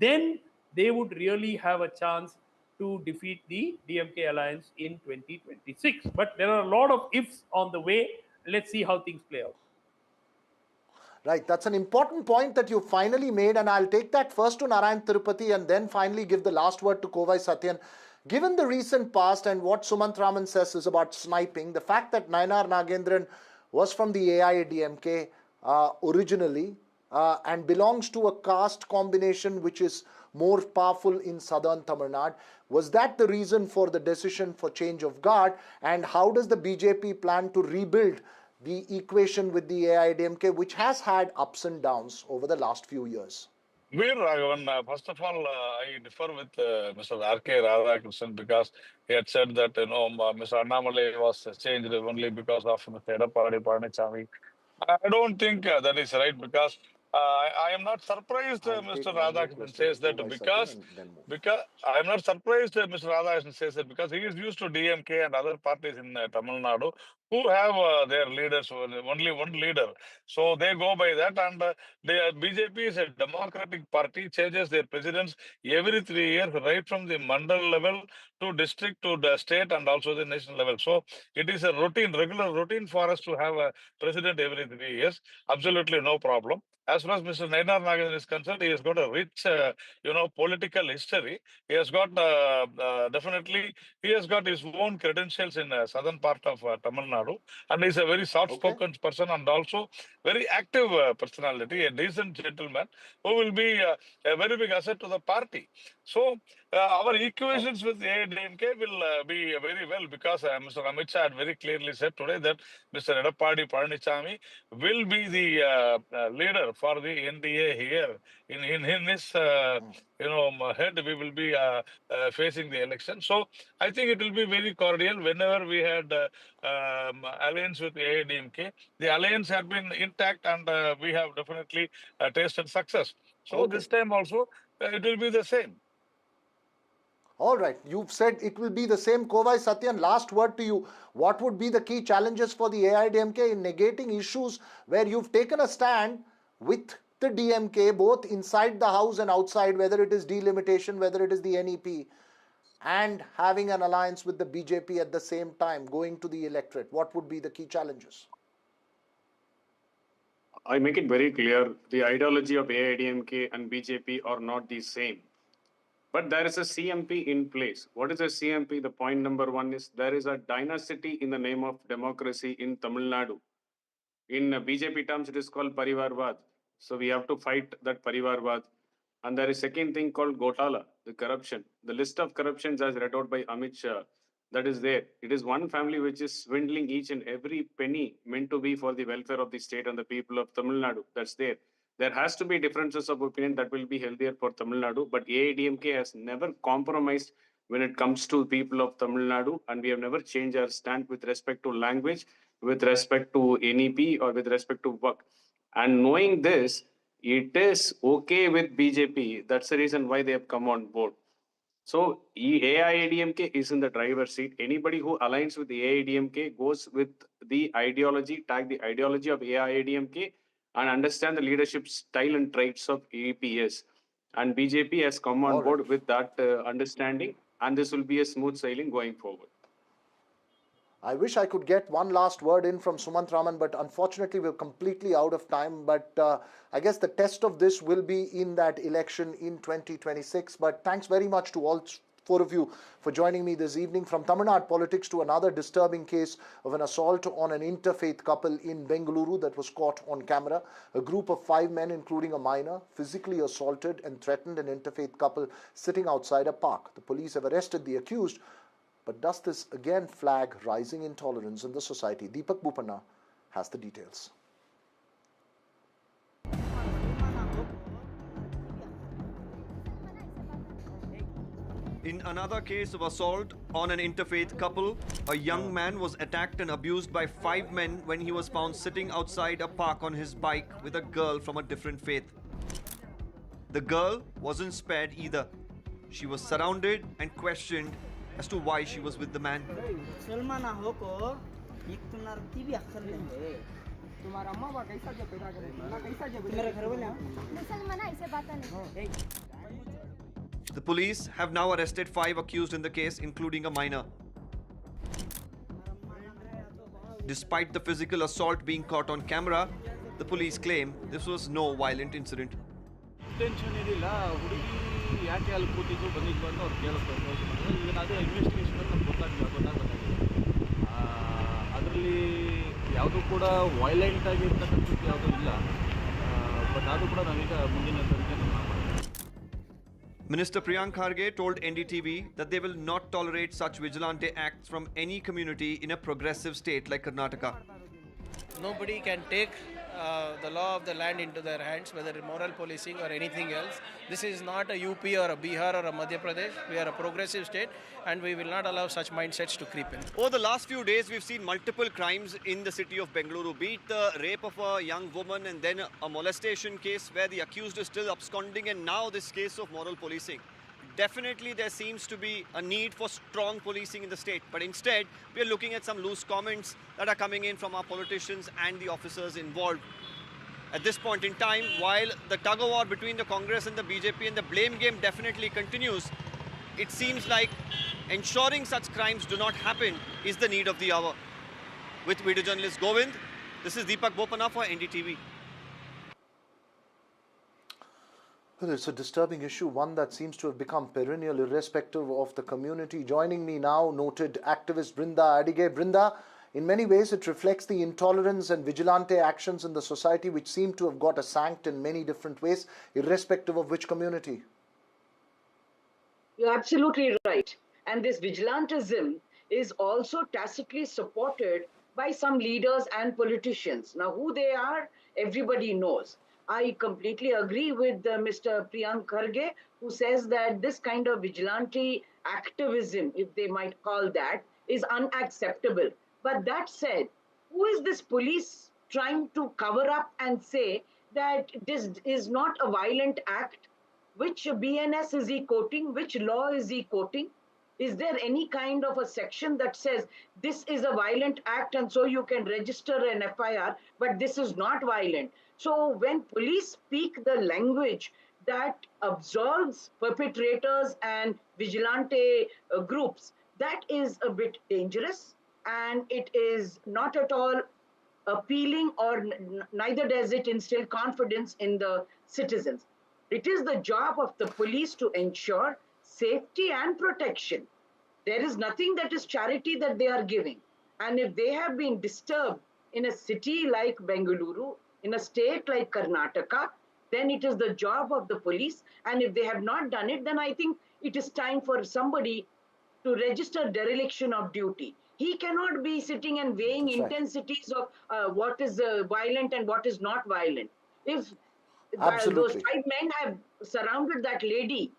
then they would really have a chance to defeat the DMK alliance in 2026. But there are a lot of ifs on the way. Let's see how things play out. Right, that's an important point that you finally made, and I'll take that first to Narayan Tirupati and then finally give the last word to Kovai Satyan. Given the recent past and what Sumant Raman says is about sniping, the fact that Nayanar Nagendran was from the AIADMK originally and belongs to a caste combination which is more powerful in southern Tamil Nadu, was that the reason for the decision for change of guard? And how does the BJP plan to rebuild the equation with the AIADMK, which has had ups and downs over the last few years? Veer Raghavan, first of all, I differ with Mr. R.K. Radhakrishnan because he had said that, Mr. Annamalai was changed only because of Mr. Edappadi Palanichami. I don't think that is right because I am not surprised Mr. Radhakrishnan says that because I am not surprised Mr. Radhakrishnan says that because he is used to DMK and other parties in Tamil Nadu who have their leaders, only one leader. So they go by that, and BJP is a democratic party, changes their presidents every 3 years, right from the mandal level to district to the state and also the national level. So it is a regular routine for us to have a president every 3 years. Absolutely no problem. As far as Mr. Nainar Nagan is concerned, he has got a rich, political history. He has got definitely, he has got his own credentials in southern part of Tamil Nadu, and he's a very soft-spoken person and also very active personality, a decent gentleman who will be a very big asset to the party. So our equations with AIDMK will be very well because Mr. Amit Shah had very clearly said today that Mr. Edappadi Palanichami will be the leader for the NDA here. In his head, we will be facing the election. So I think it will be very cordial. Whenever we had alliance with AIDMK, the alliance had been intact, and we have definitely tasted success. So this time also it will be the same. All right, you've said it will be the same. Kovai Satyan, last word to you. What would be the key challenges for the AIDMK in negating issues where you've taken a stand with the DMK, both inside the house and outside, whether it is delimitation, whether it is the NEP, and having an alliance with the BJP at the same time, going to the electorate? What would be the key challenges? I make it very clear, the ideology of AIDMK and BJP are not the same. But there is a CMP in place. What is a CMP? The point number one is there is a dynasty in the name of democracy in Tamil Nadu. In BJP terms, it is called Parivarvad. So we have to fight that Parivarvad. And there is a second thing called Gotala, the corruption. The list of corruptions as read out by Amit Shah, that is there. It is one family which is swindling each and every penny meant to be for the welfare of the state and the people of Tamil Nadu. That's there. There has to be differences of opinion that will be healthier for Tamil Nadu, but AIDMK has never compromised when it comes to people of Tamil Nadu, and we have never changed our stand with respect to language, with respect to NEP, or with respect to work. And knowing this, it is okay with BJP. That's the reason why they have come on board. So AIDMK is in the driver's seat. Anybody who aligns with the AIDMK goes with the ideology, tag the ideology of AIDMK, and understand the leadership style and traits of APS. And BJP has come on board with that understanding, and this will be a smooth sailing going forward. I wish I could get one last word in from Sumant Raman, but unfortunately we're completely out of time. But I guess the test of this will be in that election in 2026. But thanks very much to all four of you for joining me this evening. From Tamil Nadu politics to another disturbing case of an assault on an interfaith couple in Bengaluru that was caught on camera. A group of 5 men, including a minor, physically assaulted and threatened an interfaith couple sitting outside a park. The police have arrested the accused. But does this again flag rising intolerance in the society? Deepak Bupanna has the details. In another case of assault on an interfaith couple, a young man was attacked and abused by 5 men when he was found sitting outside a park on his bike with a girl from a different faith. The girl wasn't spared either. She was surrounded and questioned as to why she was with the man. The police have now arrested 5 accused in the case, including a minor. Despite the physical assault being caught on camera, the police claim this was no violent incident. Minister Priyank Kharge told NDTV that they will not tolerate such vigilante acts from any community in a progressive state like Karnataka. Nobody can take the law of the land into their hands, whether moral policing or anything else. This is not a UP or a Bihar or a Madhya Pradesh. We are a progressive state and we will not allow such mindsets to creep in. Over the last few days, we've seen multiple crimes in the city of Bengaluru, be it the rape of a young woman and then a molestation case where the accused is still absconding, and now this case of moral policing. Definitely there seems to be a need for strong policing in the state, but instead we are looking at some loose comments that are coming in from our politicians and the officers involved. At this point in time, while the tug-of-war between the Congress and the BJP and the blame game definitely continues, it seems like ensuring such crimes do not happen is the need of the hour. With video journalist Govind, this is Deepak Bopana for NDTV. Well, it's a disturbing issue, one that seems to have become perennial irrespective of the community. Joining me now, noted activist Brinda Adige. Brinda, in many ways it reflects the intolerance and vigilante actions in the society which seem to have got sanct in many different ways, irrespective of which community. You're absolutely right. And this vigilantism is also tacitly supported by some leaders and politicians. Now, who they are, everybody knows. I completely agree with Mr. Priyank Kharge, who says that this kind of vigilante activism, if they might call that, is unacceptable. But that said, who is this police trying to cover up and say that this is not a violent act? Which BNS is he quoting? Which law is he quoting? Is there any kind of a section that says this is a violent act and so you can register an FIR, but this is not violent? So when police speak the language that absolves perpetrators and vigilante groups, that is a bit dangerous, and it is not at all appealing, or neither does it instill confidence in the citizens. It is the job of the police to ensure safety and protection. There is nothing that is charity that they are giving. And if they have been disturbed in a city like Bengaluru, in a state like Karnataka, then it is the job of the police. And if they have not done it, then I think it is time for somebody to register dereliction of duty. He cannot be sitting and weighing intensities of what is violent and what is not violent. If those 5 men have surrounded that lady,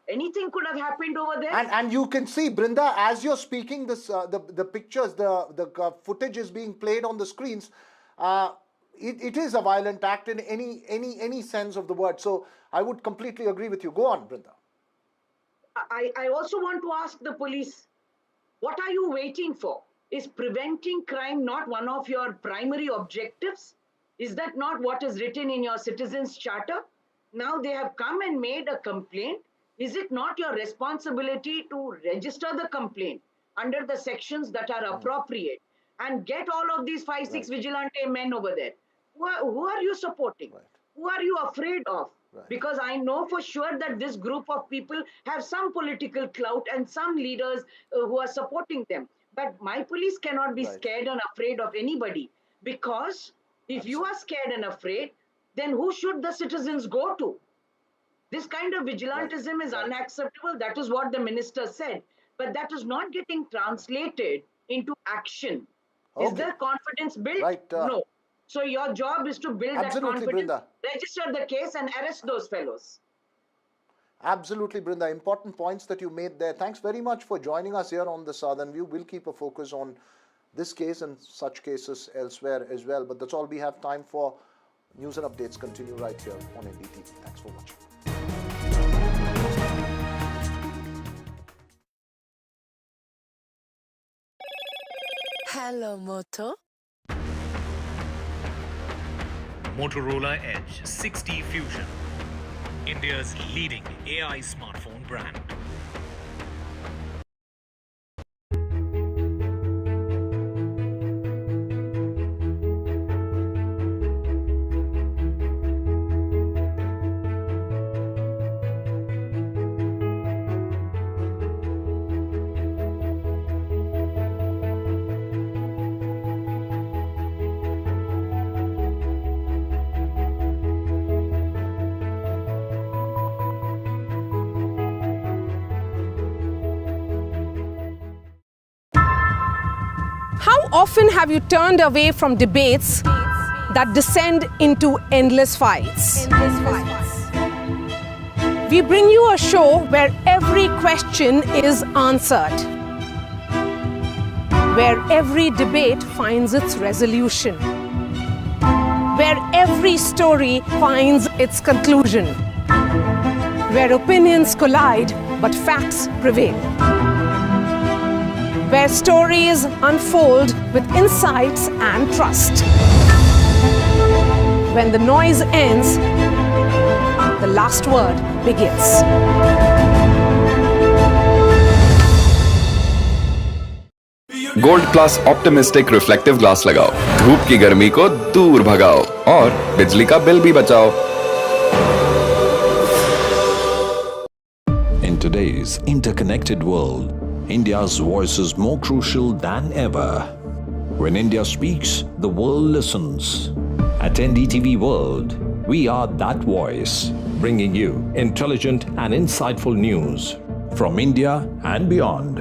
anything could have happened over there. And you can see, Brinda, as you're speaking, this the pictures, the footage is being played on the screens. It is a violent act in any sense of the word. So I would completely agree with you. Go on, Brinda. I also want to ask the police, what are you waiting for? Is preventing crime not one of your primary objectives? Is that not what is written in your citizens' charter? Now they have come and made a complaint. Is it not your responsibility to register the complaint under the sections that are appropriate and get all of these 5-6 vigilante men over there? Who are you supporting? Who are you afraid of? Because I know for sure that this group of people have some political clout and some leaders who are supporting them. But my police cannot be scared and afraid of anybody, because if you are scared and afraid, then who should the citizens go to? This kind of vigilantism is unacceptable. That is what the minister said. But that is not getting translated into action. Is there confidence built? No. So your job is to build that confidence, Brinda. register the case and arrest those fellows. Absolutely, Brinda. Important points that you made there. Thanks very much for joining us here on the Southern View. We'll keep a focus on this case and such cases elsewhere as well. But that's all we have time for. News and updates continue right here on NDTV. Thanks for watching. Hello, Moto. Motorola Edge 6T Fusion, India's leading AI smartphone brand. How often have you turned away from debates that descend into endless fights. We bring you a show where every question is answered, where every debate finds its resolution, where every story finds its conclusion, where opinions collide but facts prevail, where stories unfold with insights and trust. When the noise ends, the last word begins. Gold plus optimistic reflective glass लगाओ, धूप की गर्मी को दूर भगाओ और बिजली का बिल भी बचाओ। In today's interconnected world, India's voice is more crucial than ever. When India speaks, the world listens. At NDTV World, we are that voice, bringing you intelligent and insightful news from India and beyond.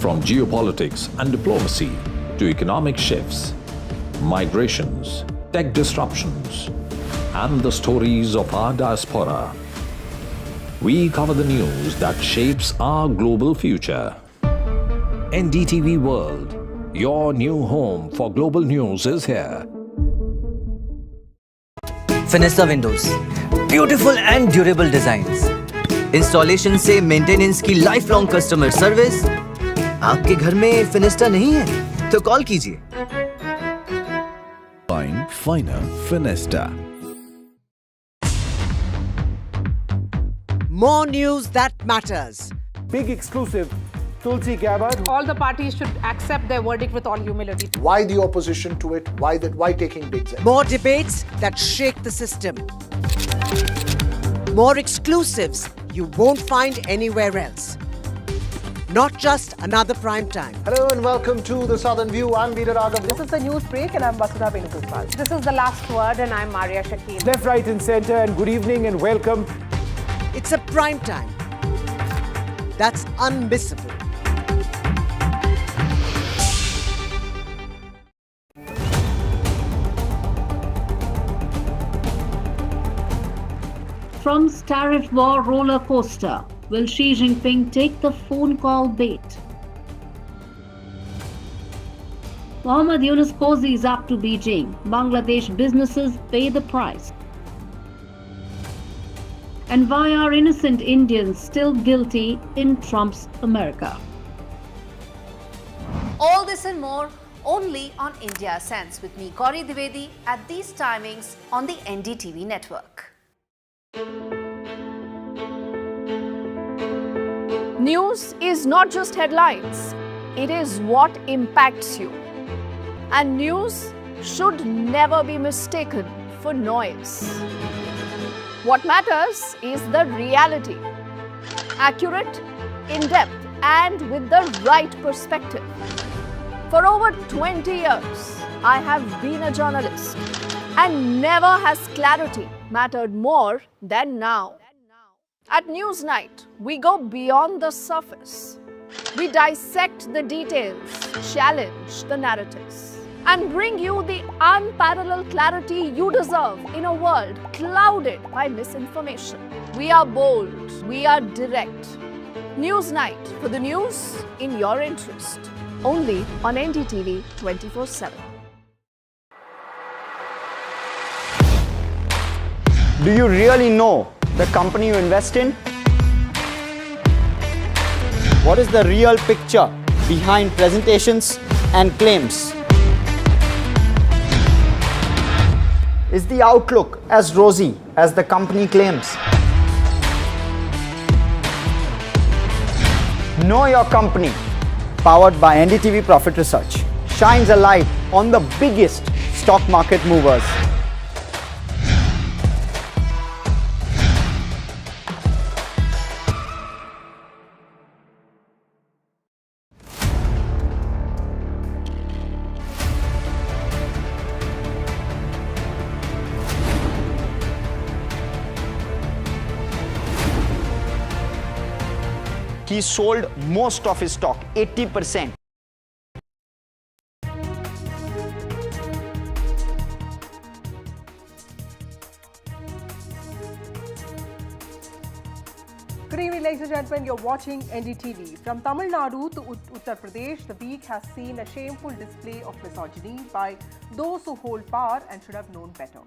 From geopolitics and diplomacy to economic shifts, migrations, tech disruptions, and the stories of our diaspora, we cover the news that shapes our global future. NDTV World, your new home for global news is here. Finessa Windows, beautiful and durable designs. Installation से maintenance की lifelong customer service. आपके घर में फिनिस्टा नहीं है तो call कीजिए. Find finer Finesta. More news that matters. Big exclusive. Tulsi Gabbard. All the parties should accept their verdict with all humility. Why the opposition to it? Why taking big steps? More debates that shake the system. More exclusives you won't find anywhere else. Not just another prime time. Hello and welcome to The Southern View. I'm Veera Raghav. This is the news break and I'm Vasudha Venugopal. This is the last word and I'm Maria Shakil. Left, right and centre, and good evening and welcome. It's a prime time that's unmissable. Trump's tariff war roller coaster. Will Xi Jinping take the phone call bait? Mohammad Yunus cosies up to Beijing. Bangladesh businesses pay the price. And why are innocent Indians still guilty in Trump's America? All this and more only on India Sense with me, Gauri Dwivedi, at these timings on the NDTV network. News is not just headlines, it is what impacts you. And news should never be mistaken for noise. What matters is the reality. Accurate, in-depth, and with the right perspective. For over 20 years, I have been a journalist, and never has clarity mattered more than now. At Newsnight, we go beyond the surface. We dissect the details, challenge the narratives, and bring you the unparalleled clarity you deserve in a world clouded by misinformation. We are bold, we are direct. Newsnight, for the news in your interest. Only on NDTV 24/7. Do you really know the company you invest in? What is the real picture behind presentations and claims? Is the outlook as rosy as the company claims? Know Your Company, powered by NDTV Profit Research, shines a light on the biggest stock market movers. He sold most of his stock, 80%. Good evening, ladies and gentlemen. You're watching NDTV. From Tamil Nadu to Uttar Pradesh, the week has seen a shameful display of misogyny by those who hold power and should have known better.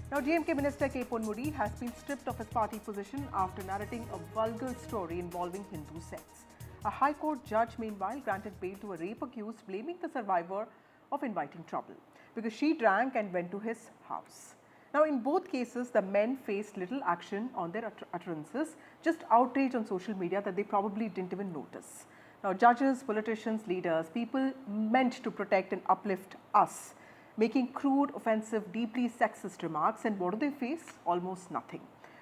Now, DMK Minister K. Ponmudi has been stripped of his party position after narrating a vulgar story involving Hindu sects. A High Court judge, meanwhile, granted bail to a rape accused, blaming the survivor of inviting trouble because she drank and went to his house. Now, in both cases, the men faced little action on their utterances, just outrage on social media that they probably didn't even notice. Now, judges, politicians, leaders, people meant to protect and uplift us, making crude, offensive, deeply sexist remarks, and what do they face? Almost nothing.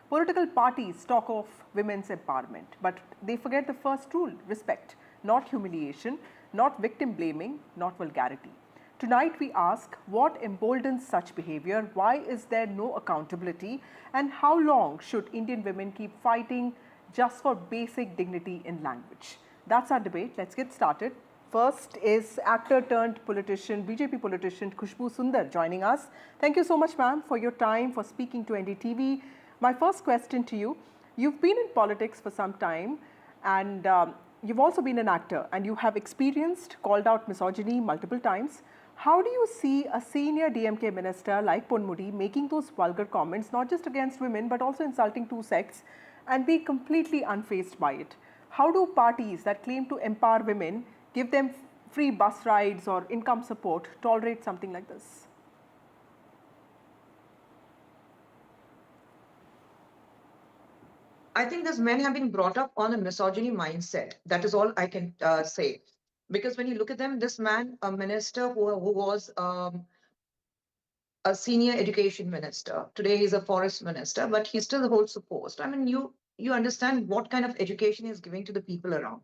Political parties talk of women's empowerment, but they forget the first rule: respect, not humiliation, not victim blaming, not vulgarity. Tonight we ask, what emboldens such behavior, why is there no accountability, and how long should Indian women keep fighting just for basic dignity in language? That's our debate. Let's get started. First is actor turned politician, BJP politician Khushbu Sundar joining us. Thank you so much, ma'am, for your time, for speaking to NDTV. My first question to you: you've been in politics for some time, and you've also been an actor, and you have experienced, called out misogyny multiple times. How do you see a senior DMK minister like Ponmudi making those vulgar comments, not just against women, but also insulting two sects, and be completely unfazed by it? How do parties that claim to empower women, give them free bus rides or income support, tolerate something like this? I think these men have been brought up on a misogyny mindset. That is all I can say. Because when you look at them, this man, a minister who was a senior education minister, today he's a forest minister, but he still holds the post. I mean, you understand what kind of education he's giving to the people around.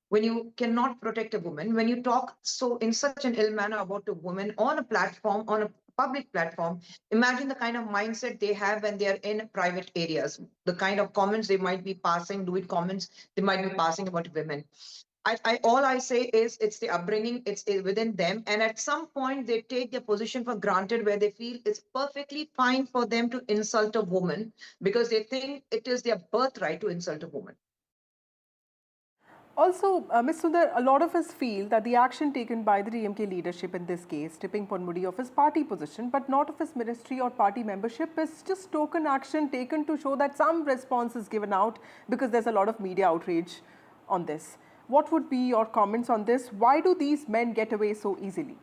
When you cannot protect a woman, when you talk so in such an ill manner about a woman on a platform, on a public platform, imagine the kind of mindset they have when they are in private areas, the kind of comments they might be passing, comments they might be passing about women. All I say is it's the upbringing, it's within them. And at some point, they take their position for granted where they feel it's perfectly fine for them to insult a woman because they think it is their birthright to insult a woman. Also, Ms. Sundar, a lot of us feel that the action taken by the DMK leadership in this case, stripping Ponmudi of his party position, but not of his ministry or party membership, is just token action taken to show that some response is given out because there's a lot of media outrage on this. What would be your comments on this? Why do these men get away so easily?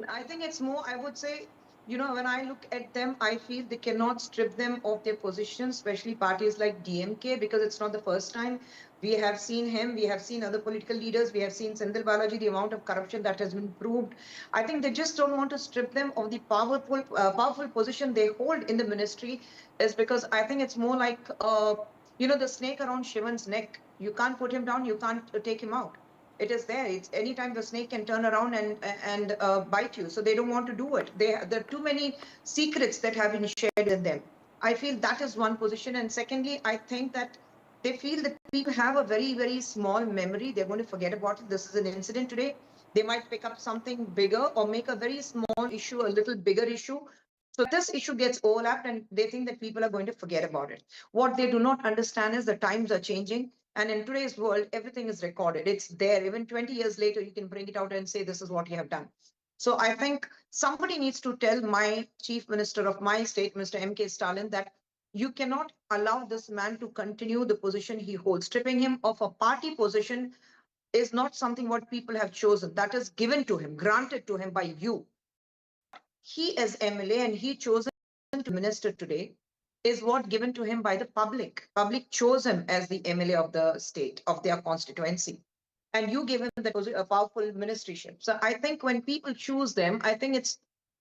I think it's more, I would say, when I look at them, I feel they cannot strip them of their positions, especially parties like DMK, because it's not the first time. We have seen him, we have seen other political leaders, we have seen Sendil Balaji, the amount of corruption that has been proved. I think they just don't want to strip them of the powerful position they hold in the ministry, is because I think it's more like, the snake around Shivan's neck. You can't put him down, you can't take him out. It is there. It's anytime the snake can turn around and bite you. So they don't want to do it. There are too many secrets that have been shared with them. I feel that is one position. And secondly, I think that they feel that people have a very, very small memory. They're going to forget about it. This is an incident today. They might pick up something bigger or make a very small issue a little bigger issue. So this issue gets overlapped and they think that people are going to forget about it. What they do not understand is the times are changing. And in today's world, everything is recorded. It's there. Even 20 years later, you can bring it out and say, this is what you have done. So I think somebody needs to tell my chief minister of my state, Mr. M.K. Stalin, that you cannot allow this man to continue the position he holds. Stripping him of a party position is not something what people have chosen. That is given to him, granted to him by you. He as MLA and he chosen to minister today is what given to him by the public. Public chose him as the MLA of the state, of their constituency. And you gave him a powerful ministership. So I think when people choose them, I think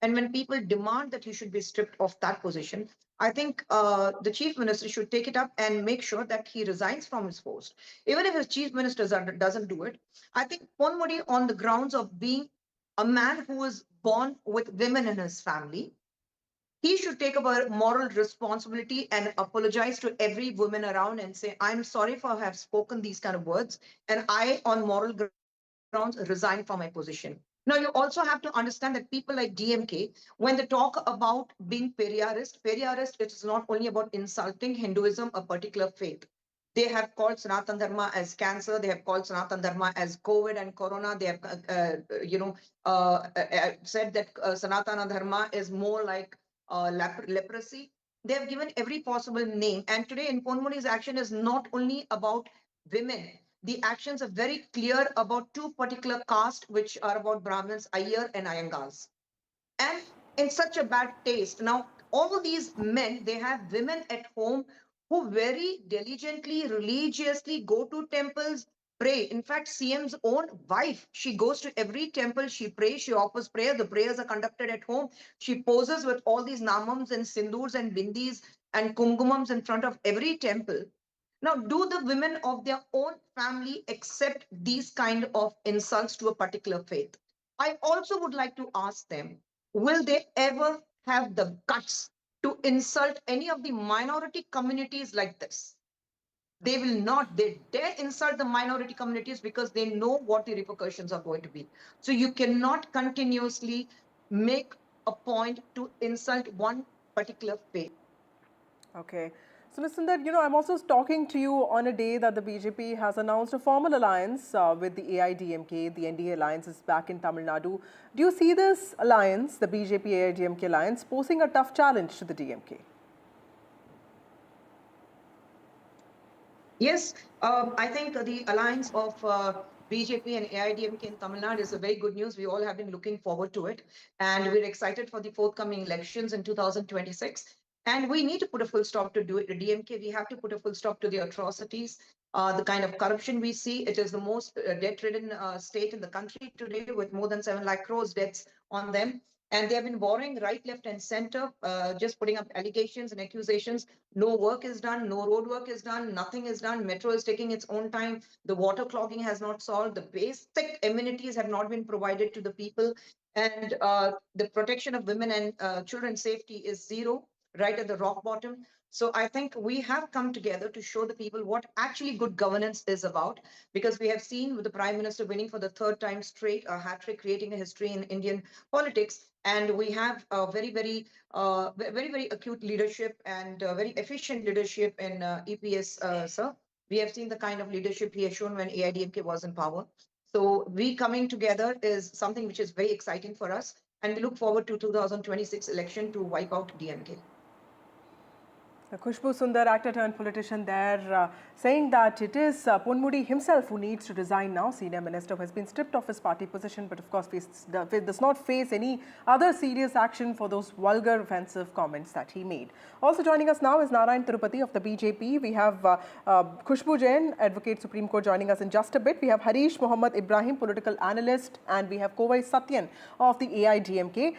and when people demand that he should be stripped of that position, I think the chief minister should take it up and make sure that he resigns from his post. Even if his chief minister doesn't do it, I think Ponmudi, on the grounds of being a man who was born with women in his family, he should take up a moral responsibility and apologize to every woman around and say, I'm sorry for have spoken these kind of words, and I, on moral grounds, resign from my position. Now, you also have to understand that people like DMK, when they talk about being Periyarist, it is not only about insulting Hinduism, a particular faith. They have called Sanatan Dharma as cancer. They have called Sanatan Dharma as COVID and Corona. They have, said that Sanatana Dharma is more like leprosy. They have given every possible name. And today, in Ponmuri's action is not only about women. The actions are very clear about two particular castes, which are about Brahmins, Iyer and Iyangars. And in such a bad taste. Now, all these men, they have women at home who very diligently, religiously go to temples, pray. In fact, CM's own wife, she goes to every temple, she prays, she offers prayer. The prayers are conducted at home. She poses with all these namams and sindurs and bindis and kumkumams in front of every temple. Now, do the women of their own family accept these kind of insults to a particular faith? I also would like to ask them, will they ever have the guts to insult any of the minority communities like this? They will not. They dare insult the minority communities because they know what the repercussions are going to be. So you cannot continuously make a point to insult one particular faith. Okay. So, Ms. Sundar, I'm also talking to you on a day that the BJP has announced a formal alliance with the AIDMK. The NDA alliance is back in Tamil Nadu. Do you see this alliance, the BJP-AIDMK alliance, posing a tough challenge to the DMK? Yes, I think the alliance of BJP and AIDMK in Tamil Nadu is a very good news. We all have been looking forward to it. And we're excited for the forthcoming elections in 2026. And we need to put a full stop to do it. The DMK, we have to put a full stop to the atrocities, the kind of corruption we see. It is the most debt-ridden state in the country today, with more than 7 lakh crores debts on them. And they have been borrowing right, left, and center, just putting up allegations and accusations. No work is done, no road work is done, nothing is done. Metro is taking its own time. The water clogging has not solved. The basic amenities have not been provided to the people. And the protection of women and children's safety is zero, right at the rock bottom. So I think we have come together to show the people what actually good governance is about, because we have seen with the Prime Minister winning for the third time straight, a hat-trick, creating a history in Indian politics. And we have a very, very acute leadership and very efficient leadership in EPS, sir. We have seen the kind of leadership he has shown when AIDMK was in power. So we coming together is something which is very exciting for us. And we look forward to 2026 election to wipe out DMK. Khushbu Sundar, actor turned politician there, saying that it is Ponmudi himself who needs to resign now. Senior minister who has been stripped of his party position, but of course does not face any other serious action for those vulgar, offensive comments that he made. Also joining us now is Narayan Tirupati of the BJP. We have Khushbu Jain, Advocate Supreme Court, joining us in just a bit. We have Harish Mohammad Ibrahim, political analyst, and we have Kovai Satyan of the AIDMK.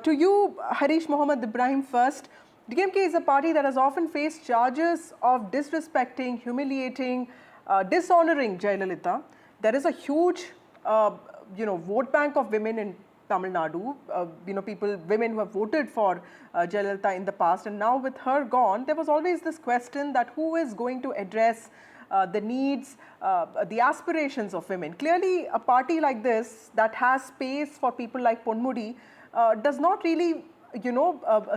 To you, Harish Mohammad Ibrahim first. DMK is a party that has often faced charges of disrespecting, humiliating, dishonoring Jayalalitha. There is a huge, vote bank of women in Tamil Nadu. Women who have voted for Jayalalitha in the past, and now with her gone, there was always this question that who is going to address the needs, the aspirations of women. Clearly, a party like this that has space for people like Ponmudi does not really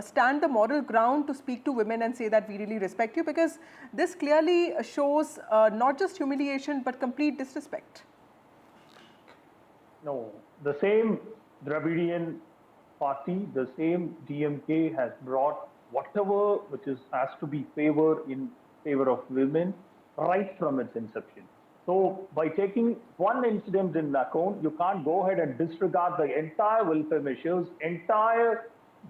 stand the moral ground to speak to women and say that we really respect you, because this clearly shows not just humiliation but complete disrespect. No, the same Dravidian party, the same DMK has brought whatever which has to be in favor of women right from its inception. So by taking one incident in account, you can't go ahead and disregard the entire welfare measures,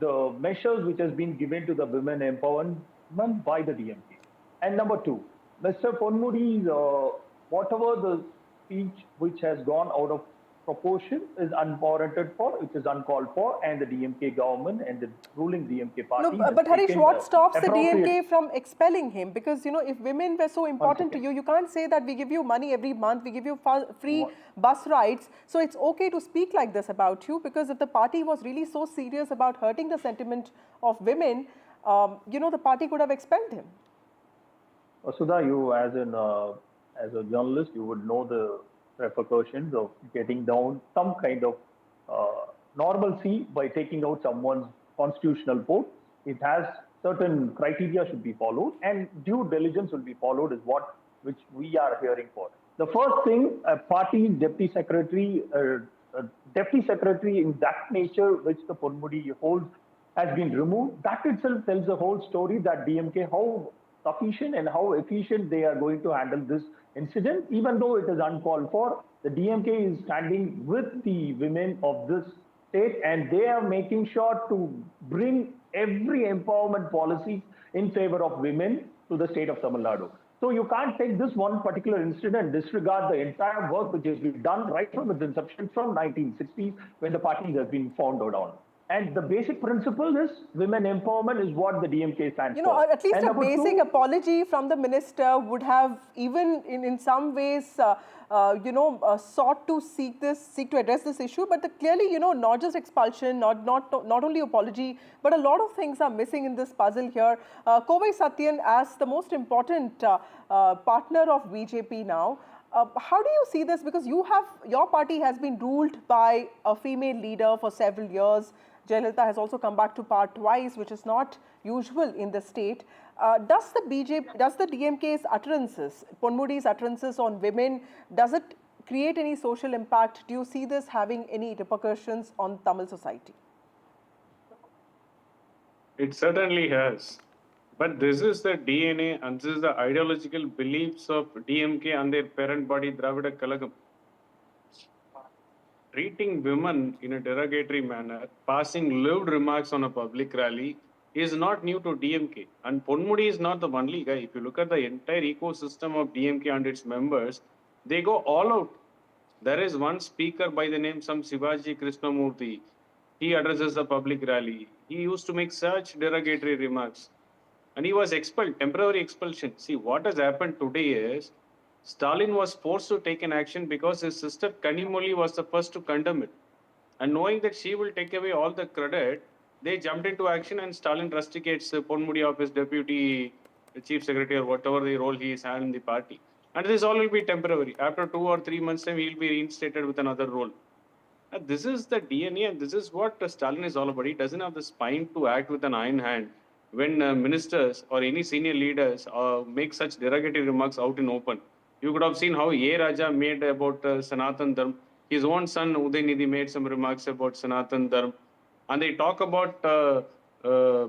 the measures which has been given to the women empowerment by the DMK. And number two, Mr. Ponmudi's, whatever the speech which has gone out of proportion is unwarranted which is uncalled for, and the DMK government and the ruling DMK party. No, but Harish, what stops the DMK from expelling him? Because, if women were so important to you, you can't say that we give you money every month, we give you free bus rides. So it's okay to speak like this about you, because if the party was really so serious about hurting the sentiment of women, the party could have expelled him. Sudha, you as a journalist, you would know the repercussions of getting down some kind of normalcy by taking out someone's constitutional vote. It has certain criteria should be followed, and due diligence will be followed, is what which we are hearing for. The first thing, a party deputy secretary in that nature which the Ponmudi holds has been removed. That itself tells the whole story that DMK, how sufficient and how efficient they are going to handle this incident, even though it is uncalled for. The DMK is standing with the women of this state, and they are making sure to bring every empowerment policy in favor of women to the state of Tamil Nadu. So you can't take this one particular incident and disregard the entire work which has been done right from its inception from 1960s when the party has been founded on. And the basic principle is women empowerment is what the DMK stands for. At least a basic apology from the minister would have even in some ways, sought to seek to address this issue. But clearly, not just expulsion, not only apology, but a lot of things are missing in this puzzle here. Kovai Satyan, as the most important partner of BJP now, how do you see this? Because your party has been ruled by a female leader for several years. Jayalalitha has also come back to power twice, which is not usual in the state. Does the DMK's utterances, Ponmudi's utterances on women, does it create any social impact? Do you see this having any repercussions on Tamil society? It certainly has. But this is the DNA and this is the ideological beliefs of DMK and their parent body, Dravida Kalagam. Treating women in a derogatory manner, passing lewd remarks on a public rally is not new to DMK. And Ponmudi is not the only guy. If you look at the entire ecosystem of DMK and its members, they go all out. There is one speaker by the name some Shivaji Krishnamurthy. He addresses a public rally. He used to make such derogatory remarks. And he was expelled, temporary expulsion. See, what has happened today is, Stalin was forced to take an action because his sister Kanimoli was the first to condemn it. And knowing that she will take away all the credit, they jumped into action and Stalin rusticates Ponmudi of his deputy chief secretary or whatever the role he is had in the party. And this all will be temporary. After 2 or 3 months time, he will be reinstated with another role. And this is the DNA and this is what Stalin is all about. He doesn't have the spine to act with an iron hand when ministers or any senior leaders make such derogatory remarks out in open. You could have seen how A. Raja made about Sanatan Dharma. His own son Udaynidhi made some remarks about Sanatan Dharma. And they talk about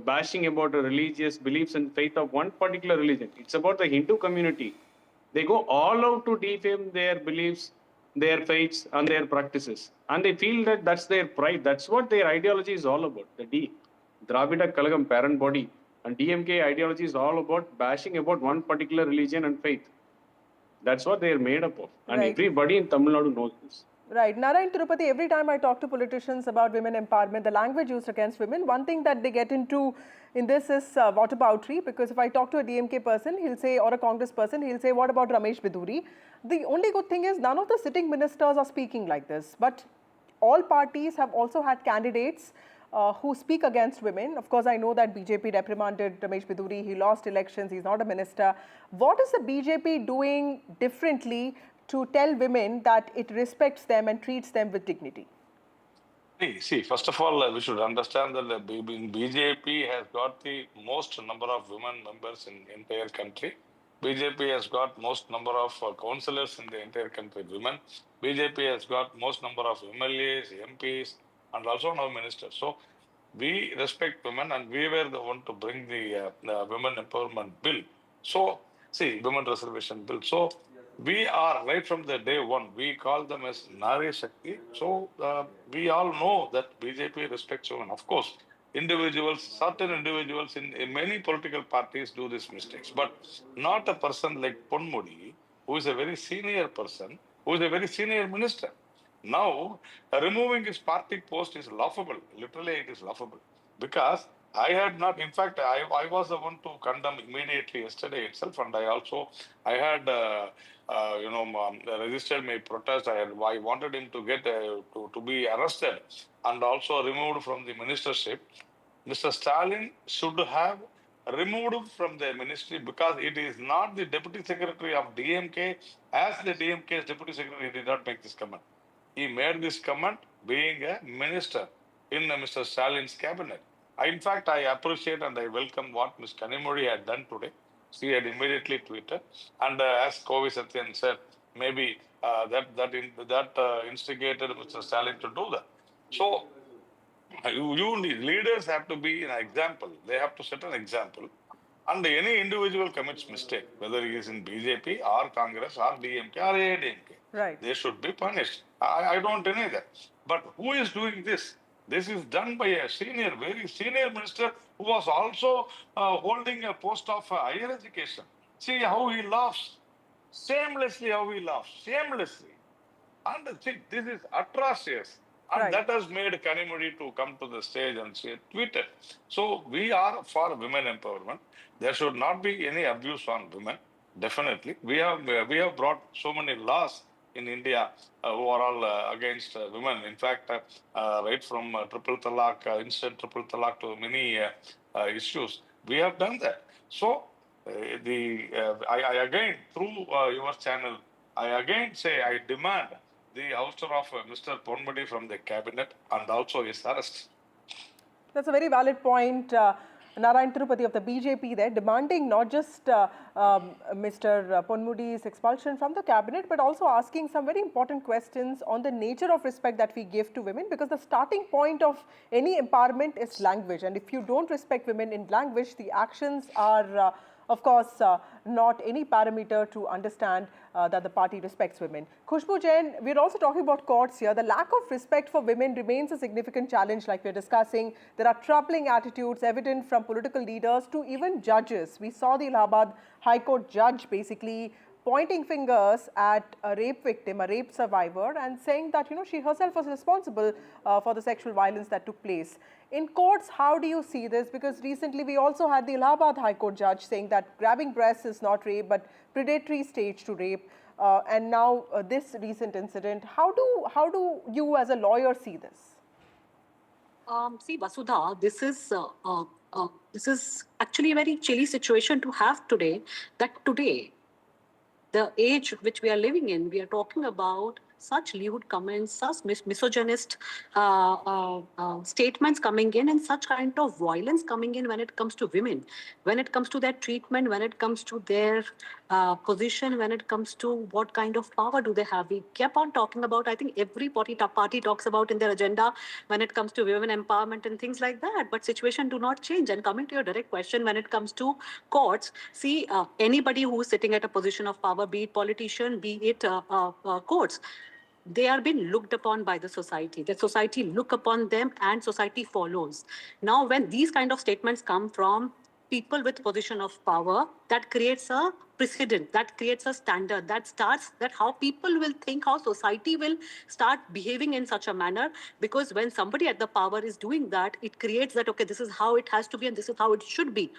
bashing about religious beliefs and faith of one particular religion. It's about the Hindu community. They go all out to defame their beliefs, their faiths and their practices. And they feel that that's their pride. That's what their ideology is all about. The Dravida Kalagam parent body and DMK ideology is all about bashing about one particular religion and faith. That's what they are made up of. And everybody in Tamil Nadu knows this. Right. Narayan Tirupati, every time I talk to politicians about women empowerment, the language used against women, one thing that they get into in this is whataboutery, because if I talk to a DMK person, he'll say, or a Congress person, he'll say, what about Ramesh Biduri? The only good thing is none of the sitting ministers are speaking like this, but all parties have also had candidates who speak against women. Of course, I know that BJP reprimanded Ramesh Biduri. He lost elections. He's not a minister. What is the BJP doing differently to tell women that it respects them and treats them with dignity? See, first of all, we should understand that the BJP has got the most number of women members in the entire country. BJP has got most number of councillors in the entire country, women. BJP has got most number of MLAs, MPs, and also now ministers. So we respect women, and we were the one to bring the women empowerment bill. So, see, women reservation bill. So we are right from the day one. We call them as Nari Shakti. So we all know that BJP respects women. Of course, certain individuals in many political parties do these mistakes, but not a person like Ponmudi, who is a very senior person, who is a very senior minister. Now, removing his party post is laughable. Literally, it is laughable. Because I had not, in fact, I was the one to condemn immediately yesterday itself, and I had registered my protest. I wanted him to get to be arrested and also removed from the ministership. Mr. Stalin should have removed from the ministry because it is not the deputy secretary of DMK. As the DMK's deputy secretary, he did not make this comment. He made this comment being a minister in Mr. Stalin's cabinet. In fact, I appreciate and I welcome what Ms. Kanimuri had done today. She had immediately tweeted, and as Kovi Satyan said, maybe that instigated Mr. Stalin to do that. So, leaders have to be an example. They have to set an example. And any individual commits mistake, whether he is in BJP or Congress or DMK or AIDMK, right, they should be punished. I don't deny that. But who is doing this? This is done by a very senior minister who was also holding a post of higher education. See how he laughs. Shamelessly how he laughs. Shamelessly. And see, this is atrocious. And that has made Kanimuri to come to the stage and say, tweeted. So we are for women empowerment. There should not be any abuse on women. Definitely. We have brought so many laws in India who are all against women. In fact, right from triple talaq, instant triple talaq to many issues, we have done that. So I again, through your channel, I again say I demand the ouster of Mr. Ponmudi from the cabinet and also his arrest. That's a very valid point. Narayan Tirupati of the BJP there demanding not just Mr. Ponmudi's expulsion from the cabinet, but also asking some very important questions on the nature of respect that we give to women, because the starting point of any empowerment is language. And if you don't respect women in language, the actions are of course, not any parameter to understand that the party respects women. Khushbu Jain, we're also talking about courts here. The lack of respect for women remains a significant challenge, like we're discussing. There are troubling attitudes evident from political leaders to even judges. We saw the Allahabad High Court judge basically pointing fingers at a rape victim, a rape survivor, and saying that, you know, she herself was responsible for the sexual violence that took place. In courts, how do you see this? Because recently we also had the Allahabad High Court judge saying that grabbing breasts is not rape, but predatory stage to rape. And now this recent incident, how do you as a lawyer see this? See, Vasudha, this is actually a very chilly situation to have today, that today, the age which we are living in, we are talking about such lewd comments, such misogynist statements coming in, and such kind of violence coming in when it comes to women, when it comes to their treatment, when it comes to their position, when it comes to what kind of power do they have. We kept on talking about, I think every party talks about in their agenda when it comes to women empowerment and things like that, but situation do not change. And coming to your direct question, when it comes to courts, see, anybody who is sitting at a position of power, be it politician, be it courts, they are being looked upon by the society. The society look upon them and society follows. Now, when these kind of statements come from people with position of power, that creates a precedent, that creates a standard, that starts that how people will think, how society will start behaving in such a manner. Because when somebody at the power is doing that, it creates that, okay, this is how it has to be and this is how it should be.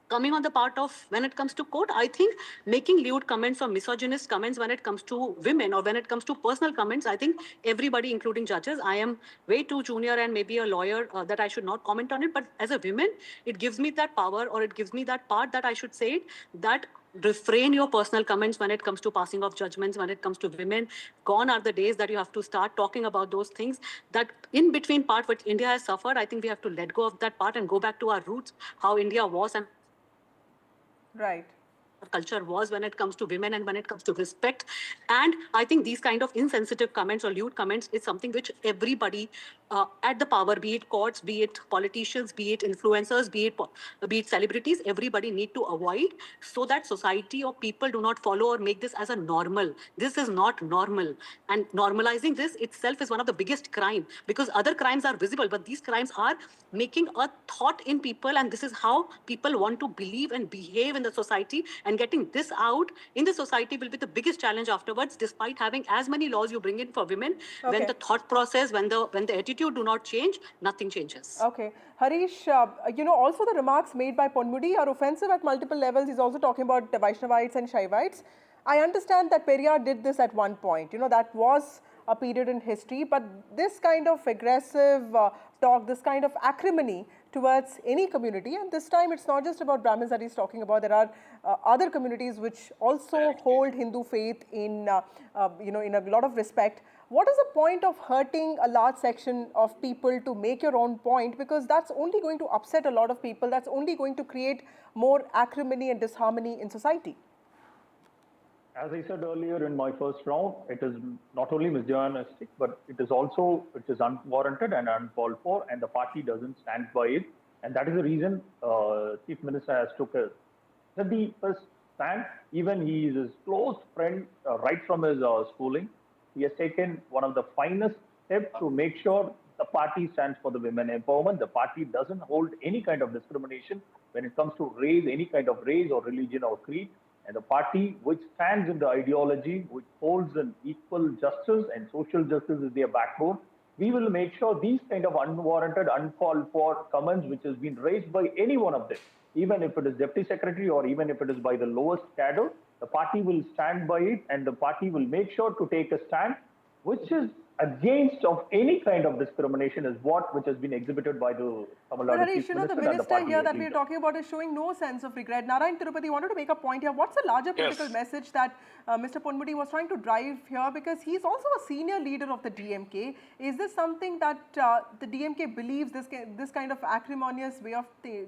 Coming on the part of when it comes to court, I think making lewd comments or misogynist comments when it comes to women or when it comes to personal comments, I think everybody, including judges, I am way too junior and maybe a lawyer that I should not comment on it. But as a woman, it gives me that power, or it gives me that part that I should say it, that refrain your personal comments when it comes to passing of judgments, when it comes to women. Gone are the days that you have to start talking about those things. That in between part which India has suffered, I think we have to let go of that part and go back to our roots, how India was and right. Culture was when it comes to women and when it comes to respect. And I think these kind of insensitive comments or lewd comments is something which everybody at the power, be it courts, be it politicians, be it influencers, be it celebrities, everybody need to avoid, so that society or people do not follow or make this as a normal. This is not normal. And normalizing this itself is one of the biggest crime, because other crimes are visible, but these crimes are making a thought in people, and this is how people want to believe and behave in the society. And getting this out in the society will be the biggest challenge afterwards, despite having as many laws you bring in for women. Okay. When the thought process, when the attitude do not change, nothing changes. Okay. Harish, you know, also the remarks made by Ponmudi are offensive at multiple levels. He's also talking about the Vaishnavites and Shaivites. I understand that Periyar did this at one point. You know, that was a period in history, but this kind of aggressive talk, this kind of acrimony towards any community, and this time it's not just about Brahmins that he's talking about. There are other communities which also hold Hindu faith in, you know, in a lot of respect. What is the point of hurting a large section of people to make your own point? Because that's only going to upset a lot of people. That's only going to create more acrimony and disharmony in society. As I said earlier in my first round, it is not only misogynistic, but it is unwarranted and uncalled for, and the party doesn't stand by it. And that is the reason Chief Minister has took a first stand. Even he is his close friend right from his schooling. He has taken one of the finest steps to make sure the party stands for the women empowerment. The party doesn't hold any kind of discrimination when it comes to race, any kind of race or religion or creed. And the party which stands in the ideology, which holds an equal justice and social justice is their backbone, we will make sure these kind of unwarranted, uncalled for comments which has been raised by any one of them, even if it is Deputy Secretary or even if it is by the lowest cadre, the party will stand by it and the party will make sure to take a stand which is against of any kind of discrimination is which has been exhibited by the Tamil Nadu Chief Minister. The minister here that we are talking about is showing no sense of regret. Narayan Tirupati wanted to make a point here. What's the larger political message that Mr. Ponmudi was trying to drive here? Because he's also a senior leader of the DMK. Is this something that the DMK believes, this kind of acrimonious way of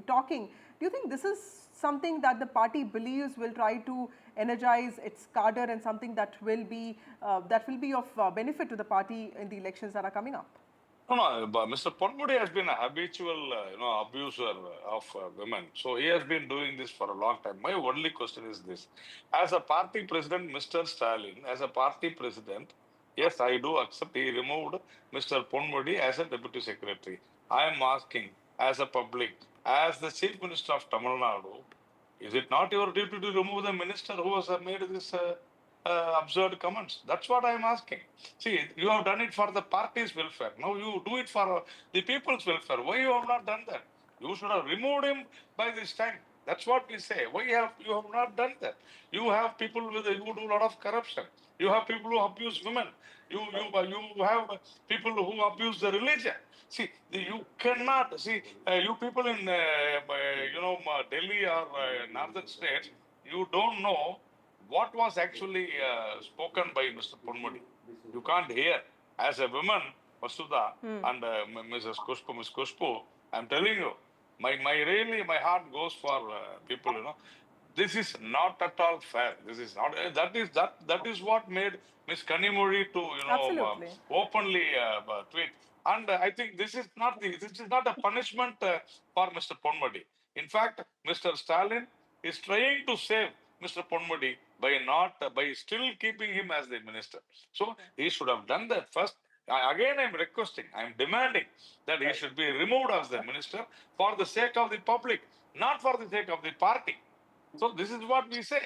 talking? Do you think this is something that the party believes will try to energize its cadre and something that will be of benefit to the party in the elections that are coming up? No, but Mr. Ponmudi has been a habitual, abuser of women. So he has been doing this for a long time. My only question is this: as a party president, Mr. Stalin, as a party president, yes, I do accept he removed Mr. Ponmudi as a deputy secretary. I am asking, as a public, as the Chief Minister of Tamil Nadu, is it not your duty to remove the minister who has made this absurd comments? That's what I am asking. See, you have done it for the party's welfare. Now you do it for the people's welfare. Why you have not done that? You should have removed him by this time. That's what we say. Why you have not done that? You have people who do a lot of corruption. You have people who abuse women. You have people who abuse the religion. See, you cannot see you people in Delhi or northern states. You don't know what was actually spoken by Mr. Ponmudi. You can't hear. As a woman, Vasudha and Ms. Kushbu, I'm telling you, my heart goes for people. This is not at all fair. This is not. That is what made Ms. Kanimuri to openly tweet. And I think this is not a punishment for Mr. Ponmudi. In fact, Mr. Stalin is trying to save Mr. Ponmudi by still keeping him as the minister. So he should have done that first. Again, I'm requesting, I'm demanding that he should be removed as the minister for the sake of the public, not for the sake of the party. So this is what we say.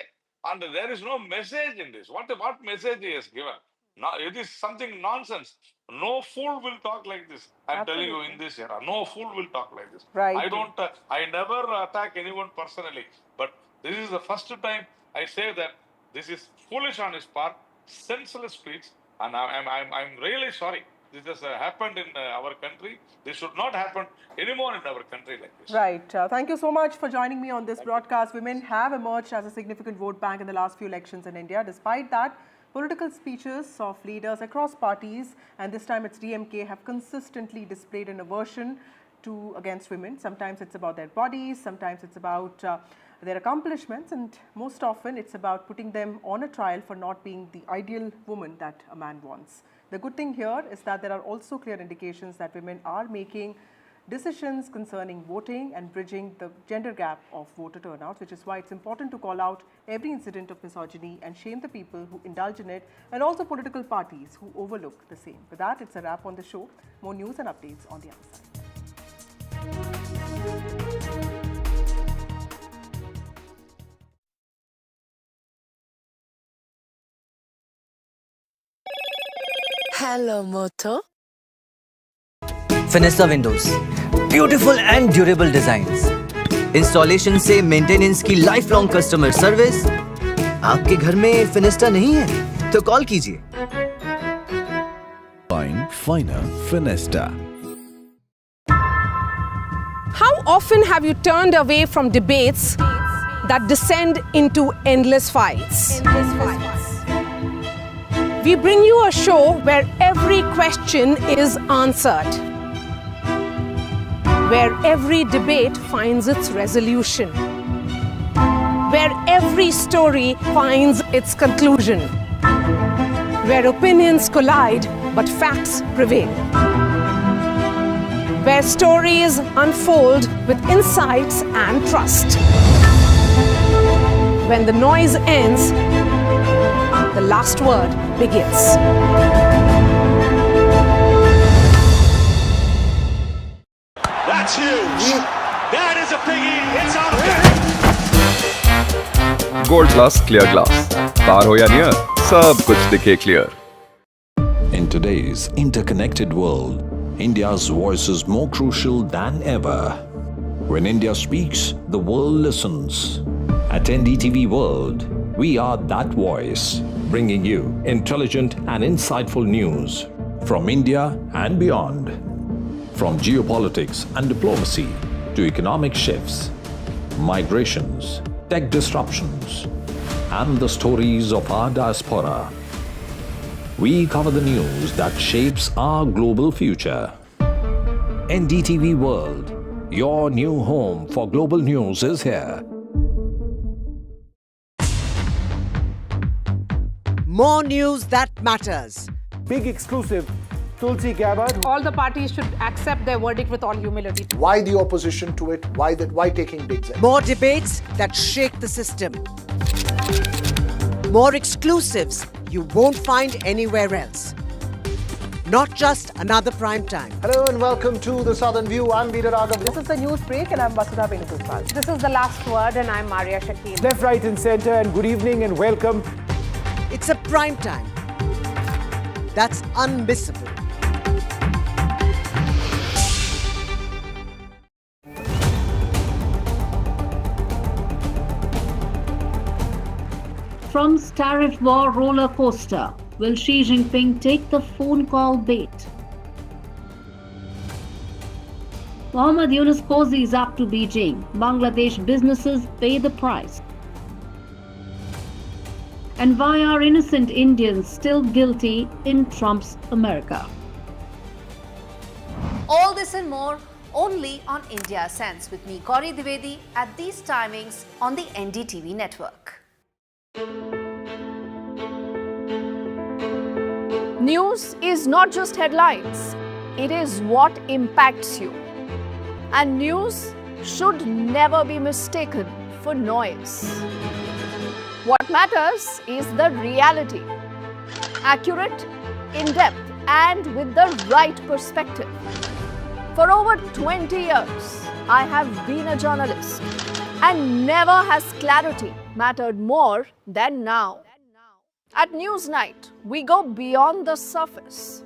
And there is no message in this. What message he has given? Now, it is something nonsense. No fool will talk like this. I'm telling you, in this era, no fool will talk like this. Right. I never attack anyone personally, but this is the first time I say that this is foolish on his part, senseless speech, and I'm really sorry. This has happened in our country. This should not happen anymore in our country like this. Right. Thank you so much for joining me on this broadcast. Women have emerged as a significant vote bank in the last few elections in India. Despite that, political speeches of leaders across parties, and this time it's DMK, have consistently displayed an aversion against women. Sometimes it's about their bodies, sometimes it's about their accomplishments, and most often it's about putting them on a trial for not being the ideal woman that a man wants. The good thing here is that there are also clear indications that women are making decisions concerning voting and bridging the gender gap of voter turnout, which is why it's important to call out every incident of misogyny and shame the people who indulge in it, and also political parties who overlook the same. With that, it's a wrap on the show. More news and updates on the other side. Hello, Moto. Finesta Windows, beautiful and durable designs. Installation से maintenance की lifelong customer service. आपके घर में Finesta नहीं है, तो call कीजिए. Finer Finesta. How often have you turned away from debates that descend into endless fights? We bring you a show where every question is answered, where every debate finds its resolution, where every story finds its conclusion, where opinions collide but facts prevail, where stories unfold with insights and trust. When the noise ends, the last word begins. That's huge. That is a biggie. It's out of Gold Plus Clear Glass. Far ho ya near, sab kuch dikhe clear. In today's interconnected world, India's voice is more crucial than ever. When India speaks, the world listens. At NDTV World, we are that voice, bringing you intelligent and insightful news from India and beyond. From geopolitics and diplomacy to economic shifts, migrations, tech disruptions, and the stories of our diaspora. We cover the news that shapes our global future. NDTV World, your new home for global news is here. More news that matters. Big exclusive. Tulsi Gabbard. All the parties should accept their verdict with all humility. Why the opposition to it? Why taking bids? More debates that shake the system. More exclusives you won't find anywhere else. Not just another prime time. Hello and welcome to The Southern View. I'm Veera Raghav. This is the news break and I'm Vasudha Venugopal. This is the last word and I'm Maria Shakil. Left, right and centre, and good evening and welcome. It's a prime time that's unmissable. From Tariff war roller coaster, will Xi Jinping take the phone call bait? Mohammad Yunus cosies up to Beijing. Bangladesh businesses pay the price. And why are innocent Indians still guilty in Trump's America? All this and more only on India Sense with me, Gauri Dwivedi, at these timings on the NDTV network. News is not just headlines, it is what impacts you. And news should never be mistaken for noise. What matters is the reality. Accurate, in-depth, and with the right perspective. For over 20 years, I have been a journalist, and never has clarity mattered more than now. At Newsnight, we go beyond the surface.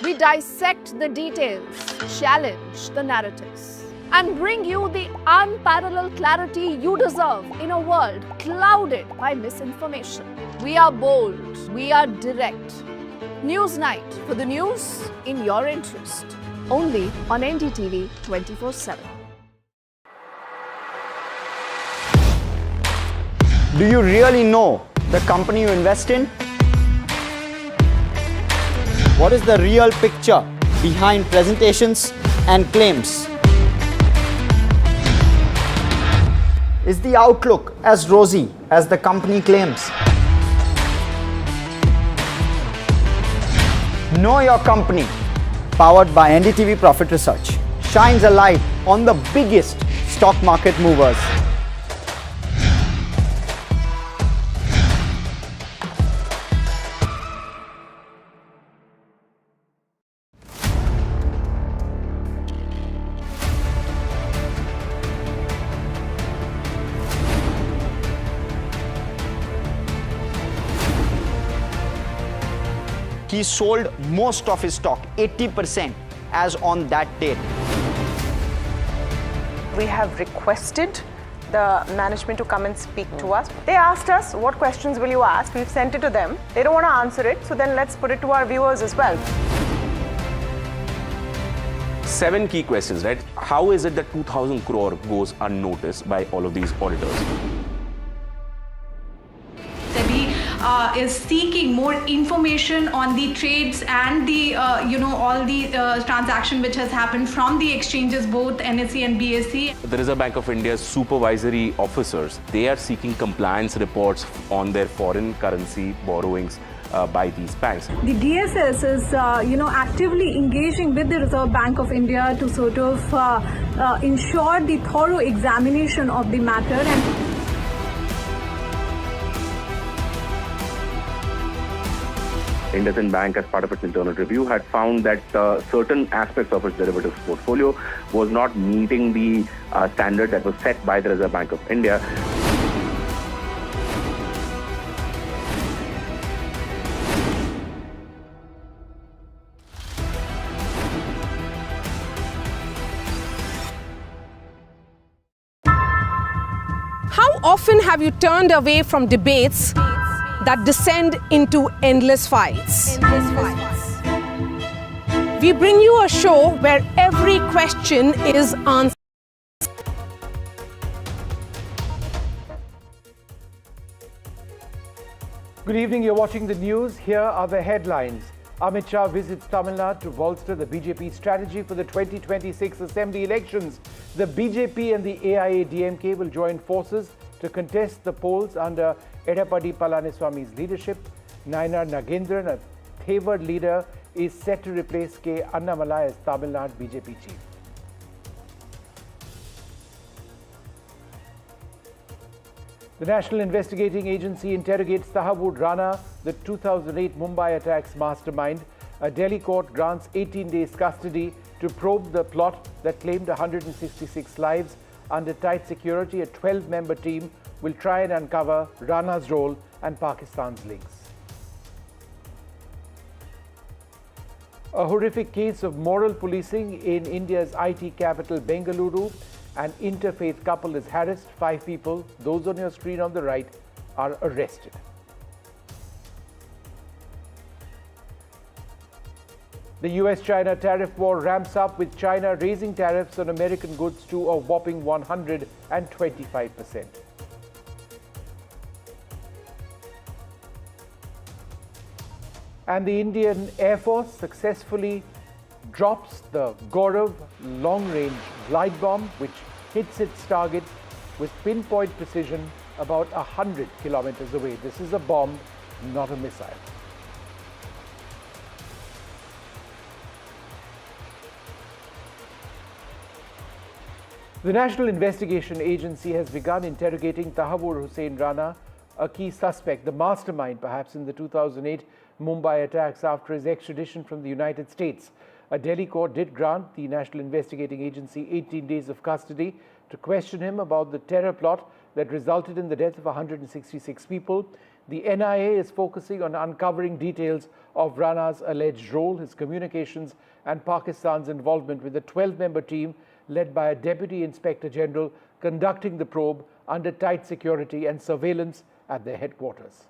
We dissect the details, challenge the narratives, and bring you the unparalleled clarity you deserve in a world clouded by misinformation. We are bold, we are direct. Newsnight, for the news in your interest. Only on NDTV 24/7. Do you really know the company you invest in? What is the real picture behind presentations and claims? Is the outlook as rosy as the company claims? Know Your Company, powered by NDTV Profit Research, shines a light on the biggest stock market movers. He sold most of his stock, 80%, as on that date. We have requested the management to come and speak to us. They asked us, what questions will you ask? We've sent it to them. They don't want to answer it, so then let's put it to our viewers as well. 7 key questions, right? How is it that 2,000 crore goes unnoticed by all of these auditors? SEBI is seeking more information on the trades and the all the transaction which has happened from the exchanges, both NSE and BSE. The Reserve Bank of India's supervisory officers, they are seeking compliance reports on their foreign currency borrowings by these banks. The DSS is, actively engaging with the Reserve Bank of India to sort of ensure the thorough examination of the matter. And IndusInd Bank, as part of its internal review, had found that certain aspects of its derivatives portfolio was not meeting the standard that was set by the Reserve Bank of India. How often have you turned away from debates that descend into endless fights? We bring you a show where every question is answered. Good evening, you're watching the news. Here are the headlines. Amit Shah visits Tamil Nadu to bolster the BJP strategy for the 2026 Assembly elections. The BJP and the AIA-DMK will join forces to contest the polls under Edappadi Palaniswamy's leadership. Nayanar Nagendran, a favoured leader, is set to replace K. Annamalai as Tamil Nadu BJP chief. The National Investigating Agency interrogates Tahawwur Rana, the 2008 Mumbai attacks mastermind. A Delhi court grants 18 days custody to probe the plot that claimed 166 lives. Under tight security, a 12-member team will try and uncover Rana's role and Pakistan's links. A horrific case of moral policing in India's IT capital, Bengaluru. An interfaith couple is harassed. 5 people, those on your screen on the right, are arrested. The US-China tariff war ramps up, with China raising tariffs on American goods to a whopping 125%. And the Indian Air Force successfully drops the Gaurav long-range glide bomb, which hits its target with pinpoint precision about 100 kilometers away. This is a bomb, not a missile. The National Investigation Agency has begun interrogating Tahawwur Hussain Rana, a key suspect, the mastermind perhaps in the 2008 Mumbai attacks, after his extradition from the United States. A Delhi court did grant the National Investigating Agency 18 days of custody to question him about the terror plot that resulted in the death of 166 people. The NIA is focusing on uncovering details of Rana's alleged role, his communications, and Pakistan's involvement, with a 12-member team led by a Deputy Inspector General conducting the probe under tight security and surveillance at their headquarters.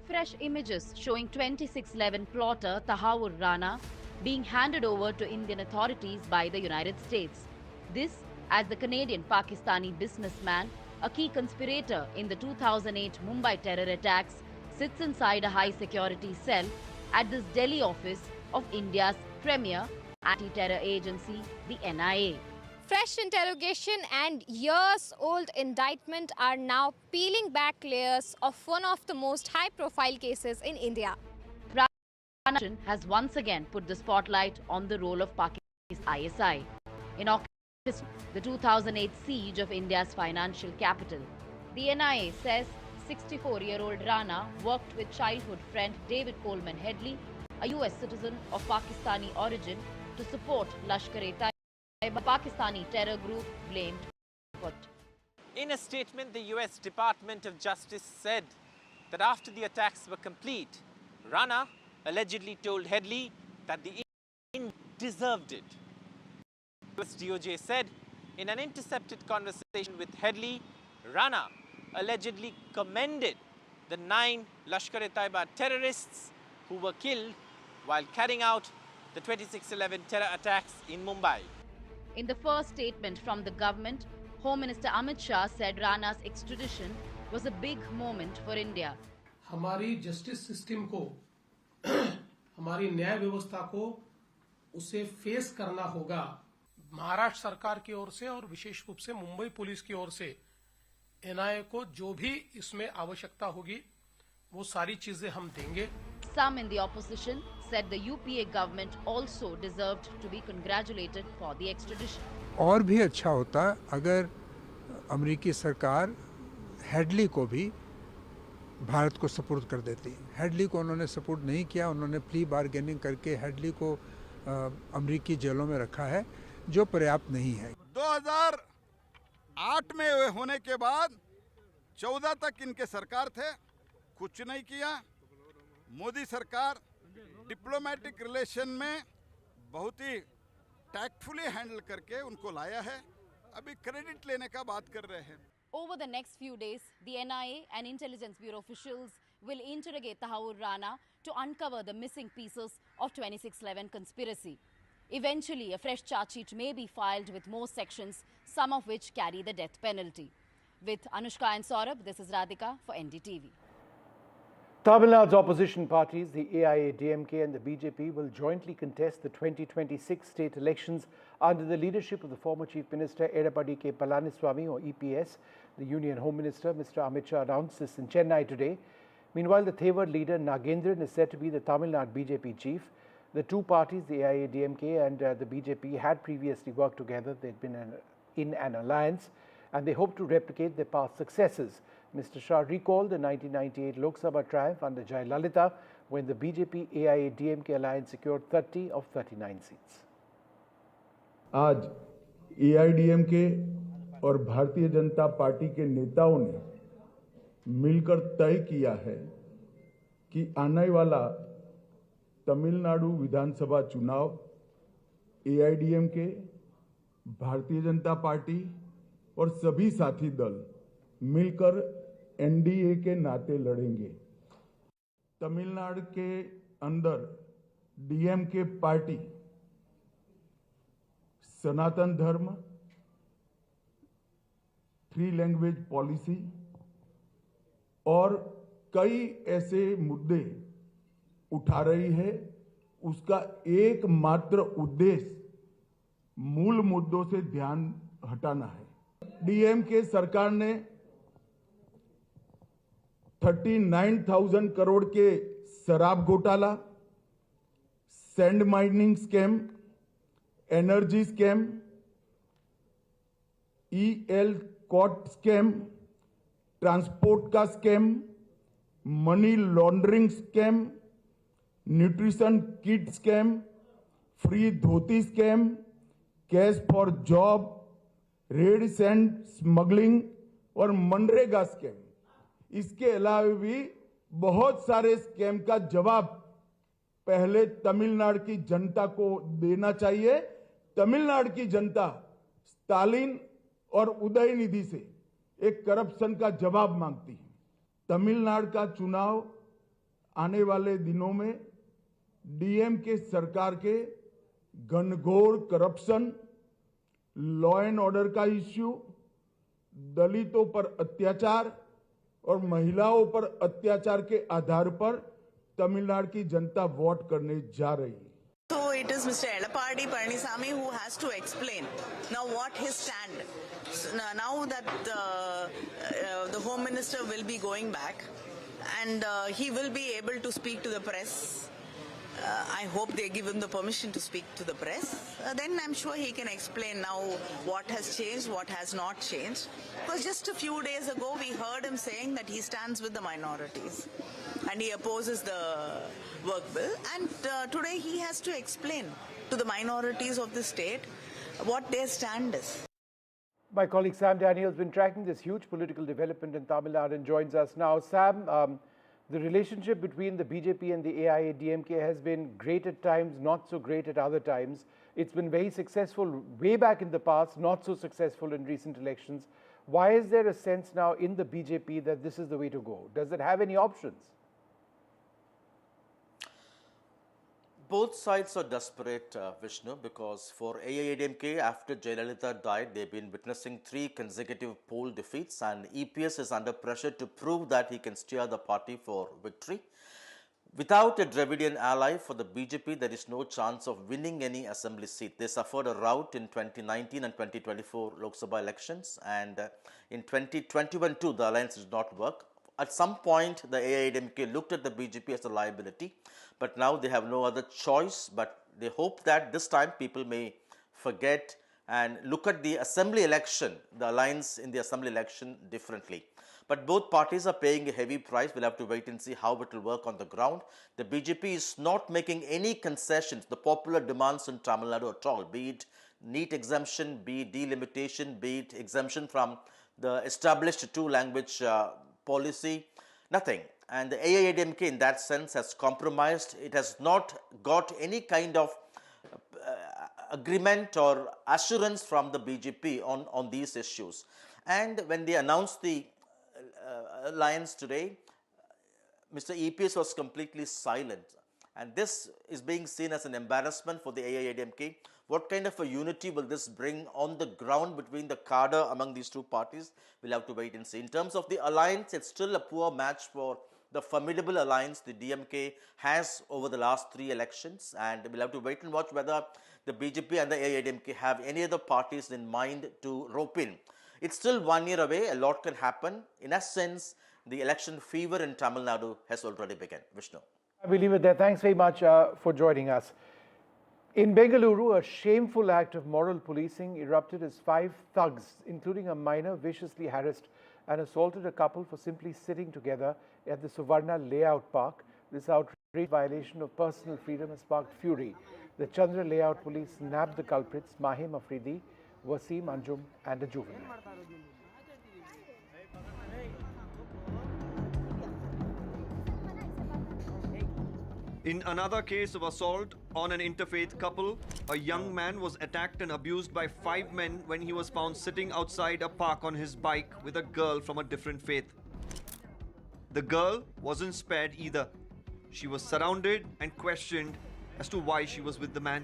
Fresh images showing 2611 plotter Tahawwur Rana being handed over to Indian authorities by the United States. This as the Canadian-Pakistani businessman, a key conspirator in the 2008 Mumbai terror attacks, sits inside a high-security cell at this Delhi office of India's premier anti-terror agency, the NIA. Fresh interrogation and years-old indictment are now peeling back layers of one of the most high-profile cases in India. Rana has once again put the spotlight on the role of Pakistan's ISI. In August, the 2008 siege of India's financial capital, the NIA says 64-year-old Rana worked with childhood friend David Coleman Headley, a US citizen of Pakistani origin, to support Lashkar-e-Taiba, a Pakistani terror group blamed for. In a statement, the US Department of Justice said that after the attacks were complete, Rana allegedly told Headley that the Indians deserved it. US DOJ said in an intercepted conversation with Headley, Rana allegedly commended the 9 Lashkar-e-Taiba terrorists who were killed while carrying out the 26/11 terror attacks in Mumbai. In the first statement from the government, Home Minister Amit Shah said Rana's extradition was a big moment for India. हमारी justice system को हमारी न्याय व्यवस्था को उसे face करना होगा। महाराष्ट्र सरकार की ओर से और विशेष रूप से मुंबई पुलिस की ओर से एनआईए को जो भी इसमें आवश्यकता होगी वो सारी चीजें हम देंगे। Some in the opposition said the UPA government also deserved to be congratulated for the extradition. और भी अच्छा होता अगर अमेरिकी सरकार हेडली को भी भारत को सपोर्ट कर देती। हेडली को उन्होंने सपोर्ट नहीं किया, उन्होंने प्ली बार्गेनिंग करके हेडली को अमेरिकी जेलों में रखा है, जो पर्याप्त नहीं है। 2008 में होने के बाद 14 तक इनके सरकार थे, कुछ नहीं किया। मोदी सरकार डिप्लोमेटिक रिलेशन में बहुत ही टैक्टफुली हैंडल करके उनको लाया है। अभी क्रेडिट लेने का बात कर रहे हैं। Over the next few days, the NIA and Intelligence Bureau officials will interrogate Tahawwur Rana to uncover the missing pieces of 26/11 conspiracy. Eventually, a fresh charge sheet may be filed with more sections, some of which carry the death penalty. With Anushka and Saurabh, this is Radhika for NDTV. Tamil Nadu's opposition parties, the AIA-DMK and the BJP, will jointly contest the 2026 state elections under the leadership of the former Chief Minister Edappadi K. Palaniswamy, or EPS. The Union Home Minister, Mr. Amit Shah, announced this in Chennai today. Meanwhile, the Tahawwur leader Nagendran is said to be the Tamil Nadu BJP chief. The two parties, the AIA-DMK and the BJP, had previously worked together. They'd been in an alliance, and they hope to replicate their past successes. Mr. Shah recalled the 1998 Lok Sabha triumph under Jayalalitha, when the BJP-AIA-DMK alliance secured 30 of 39 seats. आज AIDMK और Bharatiya Janata party के नेताओं ने मिलकर तय किया है कि आने वाला तमिलनाडु विधानसभा चुनाव AIDMK, भारतीय जनता पार्टी और सभी साथी दल मिलकर NDA के नाते लड़ेंगे। तमिलनाडु के अंदर DMK पार्टी सनातन धर्म, 3 लैंग्वेज पॉलिसी और कई ऐसे मुद्दे उठा रही है। उसका एकमात्र उद्देश्य मूल मुद्दों से ध्यान हटाना है। DMK सरकार ने 39,000 करोड़ के शराब घोटाला, sand mining scam, energy scam, EL cot scam, transport का scam, money laundering scam, nutrition kit scam, free dhoti scam, cash for job, red sand smuggling और मनरेगा स्कैम। इसके अलावा भी बहुत सारे स्कैम का जवाब पहले तमिलनाडु की जनता को देना चाहिए। तमिलनाडु की जनता स्टालिन और उदयनिधि से एक करप्शन का जवाब मांगती है। तमिलनाडु का चुनाव आने वाले दिनों में DMK सरकार के घनघोर करप्शन, लॉ एंड ऑर्डर का इश्यू, दलितों पर अत्याचार और महिलाओं पर अत्याचार के आधार पर तमिलनाडु की जनता वोट करने जा रही है। So it is Mr. Edappadi Palaniswamy who has to explain now what his stand. So now that the Home Minister will be going back and he will be able to speak to the press. I hope they give him the permission to speak to the press. Then I'm sure he can explain now what has changed, what has not changed. Because just a few days ago we heard him saying that he stands with the minorities and he opposes the work bill. And today he has to explain to the minorities of the state what their stand is. My colleague Sam Daniel has been tracking this huge political development in Tamil Nadu and joins us now. Sam, the relationship between the BJP and the AIA-DMK has been great at times, not so great at other times. It's been very successful way back in the past, not so successful in recent elections. Why is there a sense now in the BJP that this is the way to go? Does it have any options? Both sides are desperate, Vishnu, because for AIADMK, after Jayalalitha died, they've been witnessing 3 consecutive poll defeats, and EPS is under pressure to prove that he can steer the party for victory. Without a Dravidian ally for the BJP, there is no chance of winning any assembly seat. They suffered a rout in 2019 and 2024 Lok Sabha elections, and in 2021 too, the alliance did not work. At some point, the AIADMK looked at the BJP as a liability, but now they have no other choice. But they hope that this time people may forget and look at the assembly election, the alliance in the assembly election differently. But both parties are paying a heavy price. We'll have to wait and see how it will work on the ground. The BJP is not making any concessions, the popular demands in Tamil Nadu at all, be it NEET exemption, be it delimitation, be it exemption from the established 2-language policy, nothing. And the AIADMK in that sense has compromised. It has not got any kind of agreement or assurance from the BJP on these issues. And when they announced the alliance today, Mr. EPS was completely silent. And this is being seen as an embarrassment for the AIADMK. What kind of a unity will this bring on the ground between the cadre among these two parties? We'll have to wait and see. In terms of the alliance, it's still a poor match for the formidable alliance the DMK has over the last 3 elections. And we'll have to wait and watch whether the BJP and the AIADMK have any other parties in mind to rope in. It's still 1 year away. A lot can happen. In essence, the election fever in Tamil Nadu has already begun. Vishnu. I will leave it there. Thanks very much for joining us. In Bengaluru, a shameful act of moral policing erupted as 5 thugs, including a minor, viciously harassed and assaulted a couple for simply sitting together at the Suvarna Layout Park. This outrageous violation of personal freedom has sparked fury. The Chandra Layout police nabbed the culprits, Mahim Afridi, Wasim Anjum and a juvenile. In another case of assault on an interfaith couple, a young man was attacked and abused by 5 men when he was found sitting outside a park on his bike with a girl from a different faith. The girl wasn't spared either. She was surrounded and questioned as to why she was with the man.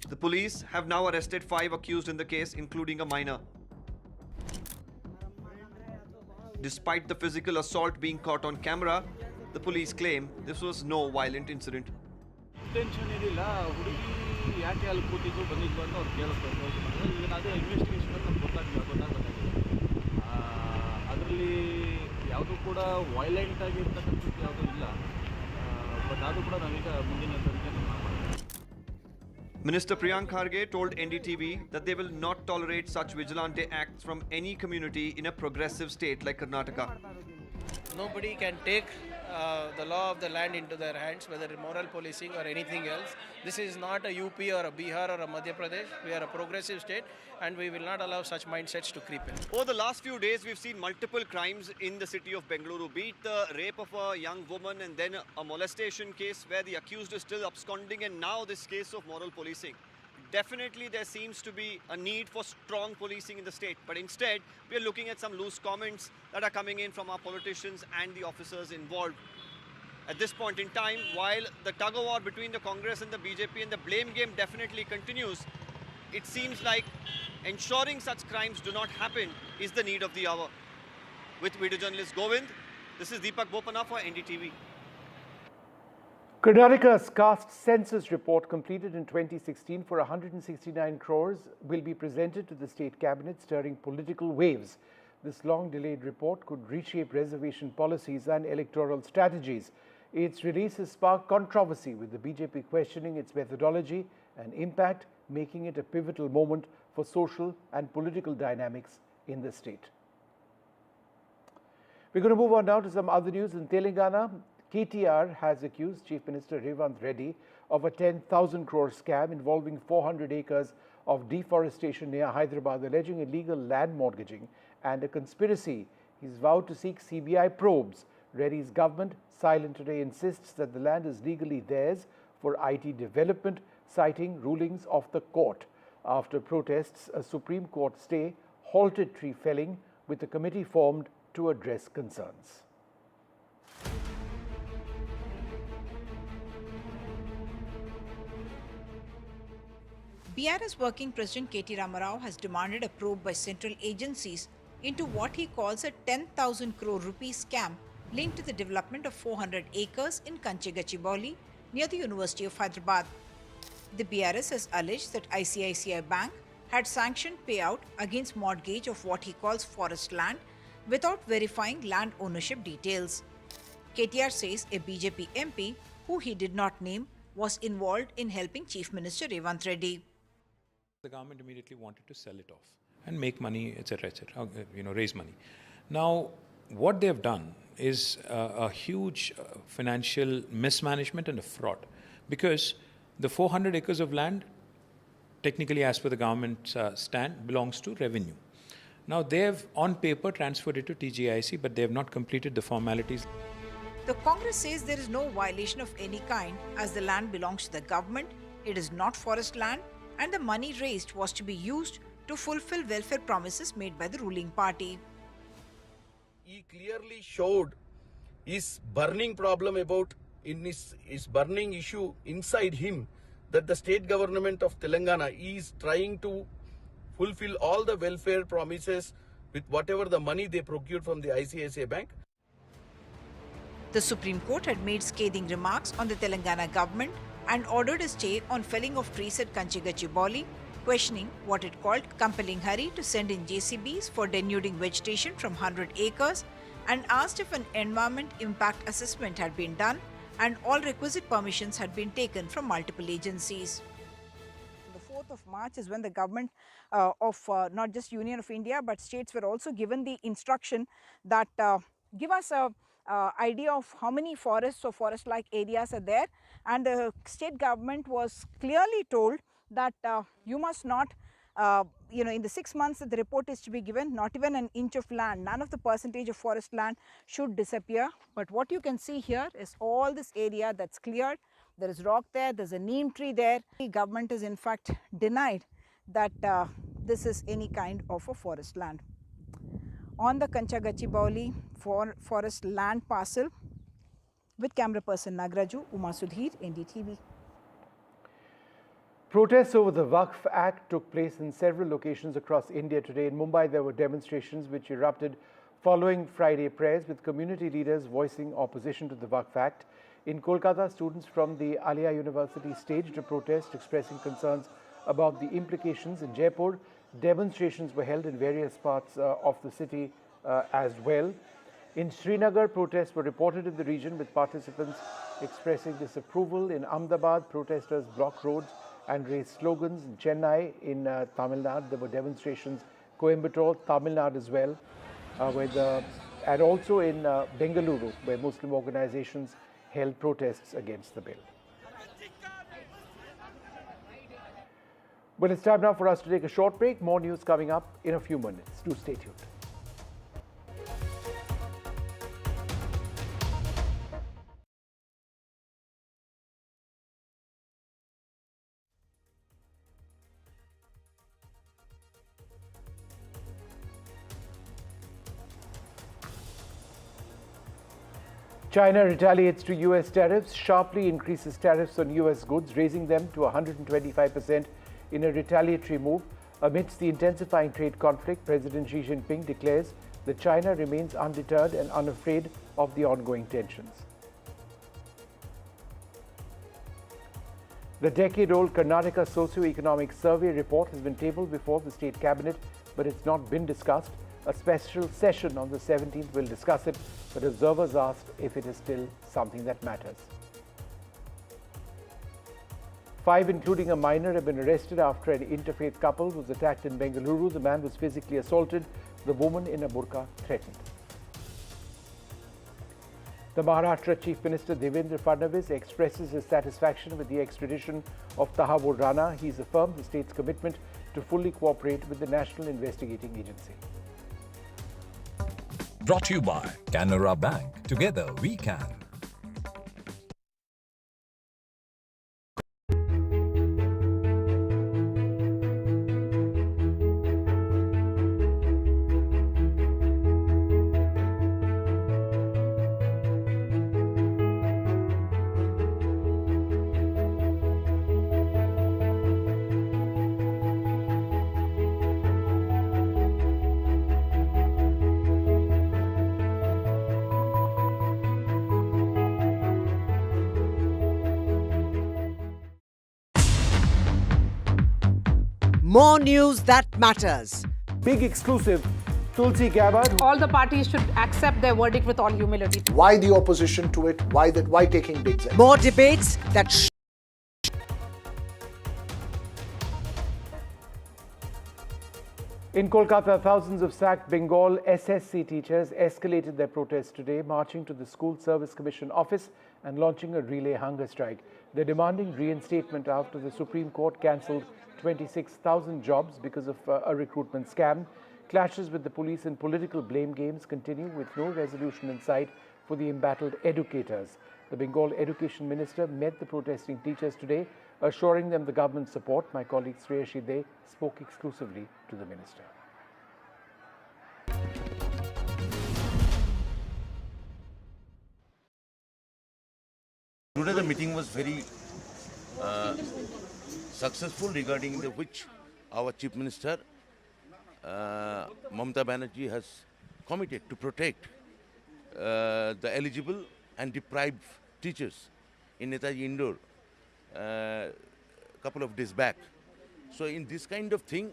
The police have now arrested 5 accused in the case, including a minor. Despite the physical assault being caught on camera, the police claim this was no violent incident. Minister Priyank Kharge told NDTV that they will not tolerate such vigilante acts from any community in a progressive state like Karnataka. Nobody can take the law of the land into their hands, whether moral policing or anything else. This is not a UP or a Bihar or a Madhya Pradesh. We are a progressive state and we will not allow such mindsets to creep in. Over the last few days, we've seen multiple crimes in the city of Bengaluru, be it the rape of a young woman and then a molestation case where the accused is still absconding, and now this case of moral policing. Definitely there seems to be a need for strong policing in the state, but instead we are looking at some loose comments that are coming in from our politicians and the officers involved. At this point in time, while the tug-of-war between the Congress and the BJP and the blame game definitely continues, it seems like ensuring such crimes do not happen is the need of the hour. With video journalist Govind, this is Deepak Bopana for NDTV. Karnataka's caste census report completed in 2016 for 169 crores will be presented to the state cabinet, stirring political waves. This long-delayed report could reshape reservation policies and electoral strategies. Its release has sparked controversy, with the BJP questioning its methodology and impact, making it a pivotal moment for social and political dynamics in the state. We're going to move on now to some other news. In Telangana, KTR has accused Chief Minister Revant Reddy of a 10,000 crore scam involving 400 acres of deforestation near Hyderabad, alleging illegal land mortgaging and a conspiracy. He's vowed to seek CBI probes. Reddy's government, silent today, insists that the land is legally theirs for IT development, citing rulings of the court. After protests, a Supreme Court stay halted tree felling, with a committee formed to address concerns. BRS Working President K.T. Ramarao has demanded a probe by central agencies into what he calls a 10,000 crore rupee scam linked to the development of 400 acres in Kanchegachibowli near the University of Hyderabad. The BRS has alleged that ICICI Bank had sanctioned payout against mortgage of what he calls forest land without verifying land ownership details. KTR says a BJP MP, who he did not name, was involved in helping Chief Minister Revanth Reddy. The government immediately wanted to sell it off and make money, etc., raise money. Now, what they have done is a huge financial mismanagement and a fraud, because the 400 acres of land, technically as per the government's stand, belongs to revenue. Now, they have on paper transferred it to TGIC, but they have not completed the formalities. The Congress says there is no violation of any kind as the land belongs to the government, it is not forest land, and the money raised was to be used to fulfill welfare promises made by the ruling party. He clearly showed his burning problem about in his burning issue inside him, that the state government of Telangana is trying to fulfill all the welfare promises with whatever the money they procured from the ICICI Bank. The Supreme Court had made scathing remarks on the Telangana government and ordered a stay on felling of trees at Kanchegachibowli, questioning what it called compelling hurry to send in JCBs for denuding vegetation from 100 acres, and asked if an environment impact assessment had been done and all requisite permissions had been taken from multiple agencies. The 4th of March is when the government of not just Union of India but states were also given the instruction that give us a idea of how many forests or forest-like areas are there, and the state government was clearly told that you must not, in the 6 months that the report is to be given, not even an inch of land, none of the percentage of forest land should disappear. But what you can see here is all this area that's cleared. There is rock there, there's a neem tree there. The government is in fact denied that this is any kind of a forest land. On the Kanchegachibowli forest land parcel, with camera person Nagraju, Uma Sudhir, NDTV. Protests over the Waqf Act took place in several locations across India today. In Mumbai, there were demonstrations which erupted following Friday prayers, with community leaders voicing opposition to the Waqf Act. In Kolkata, students from the Alia University staged a protest expressing concerns about the implications. In Jaipur, demonstrations were held in various parts of the city as well. In Srinagar, protests were reported in the region, with participants expressing disapproval. In Ahmedabad, protesters blocked roads and raised slogans. In Chennai, in Tamil Nadu, there were demonstrations. Coimbatore, Tamil Nadu as well, and also in Bengaluru, where Muslim organizations held protests against the bill. Well, it's time now for us to take a short break. More news coming up in a few minutes. Do stay tuned. China retaliates to US tariffs, sharply increases tariffs on US goods, raising them to 125% in a retaliatory move. Amidst the intensifying trade conflict, President Xi Jinping declares that China remains undeterred and unafraid of the ongoing tensions. The decade-old Karnataka Socio-Economic Survey report has been tabled before the state cabinet, but it's not been discussed. A special session on the 17th will discuss it, but observers asked if it is still something that matters. 5, including a minor, have been arrested after an interfaith couple was attacked in Bengaluru. The man was physically assaulted. The woman in a burqa threatened. The Maharashtra Chief Minister Devendra Fadnavis expresses his satisfaction with the extradition of Tahawwur Rana. He's affirmed the state's commitment to fully cooperate with the National Investigating Agency. Brought to you by Canara Bank. Together we can. more news that matters. Big exclusive. Tulsi Gabbard. All the parties should accept their verdict with all humility. Why the opposition to it? Why taking bigs? More debates that In Kolkata, thousands of sacked Bengal SSC teachers escalated their protest today, marching to the School Service Commission office and launching a relay hunger strike. They're demanding reinstatement after the Supreme Court cancelled 26,000 jobs because of a recruitment scam. Clashes with the police and political blame games continue with no resolution in sight for the embattled educators. The Bengal Education Minister met the protesting teachers today, assuring them the government's support. My colleague Shreyashi De spoke exclusively to the minister. Today the meeting was very successful regarding which our Chief Minister Mamata Banerjee has committed to protect the eligible and deprived teachers in Netaji Indoor couple of days back. So in this kind of thing,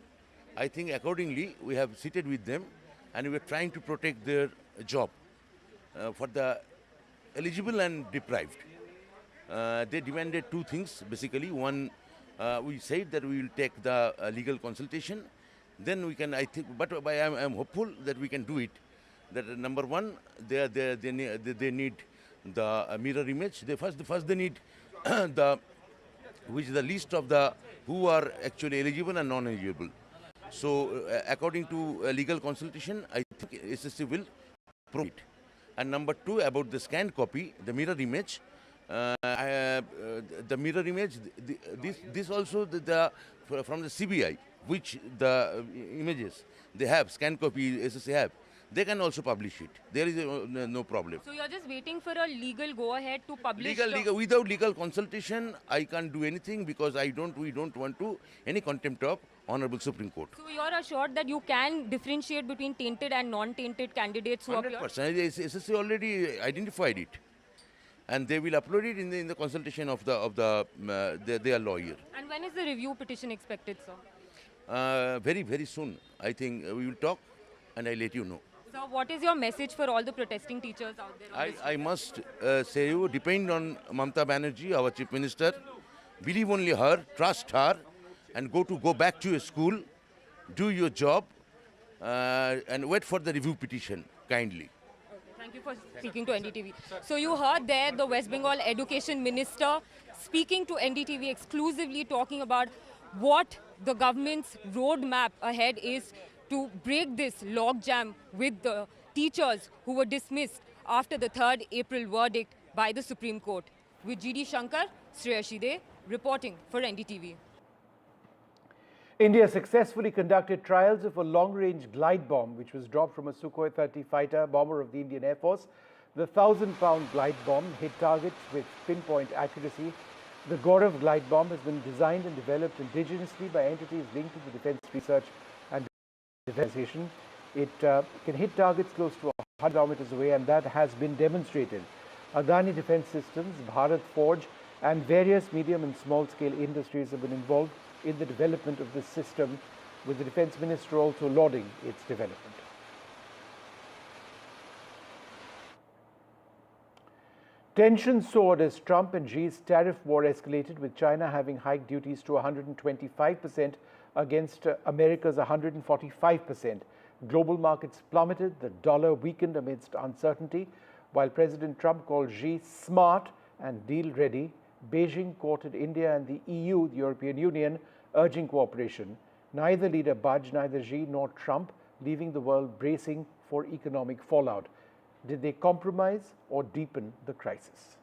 I think accordingly we have seated with them and we are trying to protect their job for the eligible and deprived. They demanded two things basically. One, we said that we will take the legal consultation. Then we can, I think, but I am hopeful that we can do it. That number one, they need the mirror image. First they need the list of the who are actually eligible and non-eligible. So according to legal consultation, I think SSC will prove it. And number two, about the scanned copy, the mirror image. The mirror image, this also from the CBI, which the images they have, scanned copy SSC have, they can also publish it. There is no problem. So you're just waiting for a legal go-ahead to publish? Without legal consultation, I can't do anything because we don't want to any contempt of Honorable Supreme Court. So you're assured that you can differentiate between tainted and non-tainted candidates who 100%. SSC already identified it. And they will upload it in the consultation of their lawyer. And when is the review petition expected, sir? Very, very soon. I think we will talk and I'll let you know. So what is your message for all the protesting teachers out there? I must say you, depend on Mamata Banerjee, our Chief Minister. Believe only her, trust her and go back to your school, do your job and wait for the review petition kindly. Thank you for speaking to NDTV. So you heard there the West Bengal Education Minister speaking to NDTV exclusively, talking about what the government's roadmap ahead is to break this logjam with the teachers who were dismissed after the 3rd April verdict by the Supreme Court. With GD Shankar, Shreyashi De reporting for NDTV. India successfully conducted trials of a long-range glide bomb which was dropped from a Sukhoi 30 fighter bomber of the Indian Air Force. The 1,000-pound glide bomb hit targets with pinpoint accuracy. The Gaurav glide bomb has been designed and developed indigenously by entities linked to the Defence Research and Development. It can hit targets close to 100 kilometers away, and that has been demonstrated. Adani Defence Systems, Bharat Forge and various medium and small-scale industries have been involved in the development of this system, with the Defence Minister also lauding its development. Tensions soared as Trump and Xi's tariff war escalated, with China having hiked duties to 125% against America's 145%. Global markets plummeted, the dollar weakened amidst uncertainty. While President Trump called Xi smart and deal-ready, Beijing courted India and the EU, the European Union, urging cooperation. Neither leader budged, neither Xi nor Trump, leaving the world bracing for economic fallout. Did they compromise or deepen the crisis?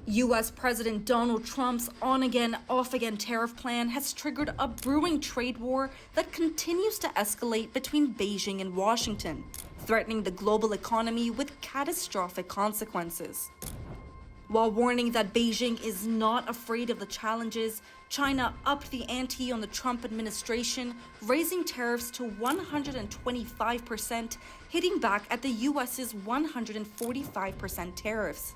US President Donald Trump's on-again, off-again tariff plan has triggered a brewing trade war that continues to escalate between Beijing and Washington, threatening the global economy with catastrophic consequences. While warning that Beijing is not afraid of the challenges, China upped the ante on the Trump administration, raising tariffs to 125%, hitting back at the US's 145% tariffs.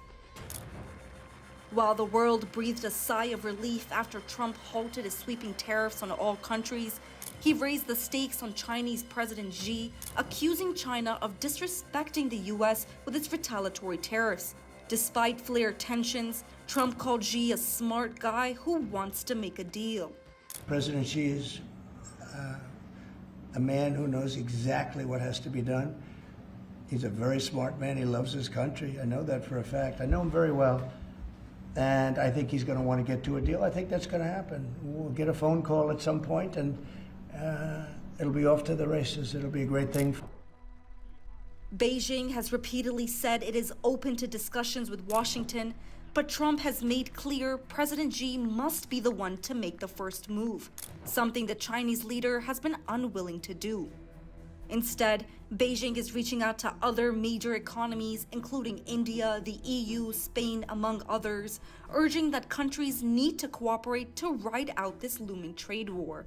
While the world breathed a sigh of relief after Trump halted his sweeping tariffs on all countries, he raised the stakes on Chinese President Xi, accusing China of disrespecting the US with its retaliatory tariffs. Despite flared tensions, Trump called Xi a smart guy who wants to make a deal. President Xi is a man who knows exactly what has to be done. He's a very smart man. He loves his country. I know that for a fact. I know him very well. And I think he's going to want to get to a deal. I think that's going to happen. We'll get a phone call at some point, and it'll be off to the races. It'll be a great thing. Beijing has repeatedly said it is open to discussions with Washington, but Trump has made clear President Xi must be the one to make the first move, something the Chinese leader has been unwilling to do. Instead, Beijing is reaching out to other major economies, including India, the EU, Spain, among others, urging that countries need to cooperate to ride out this looming trade war.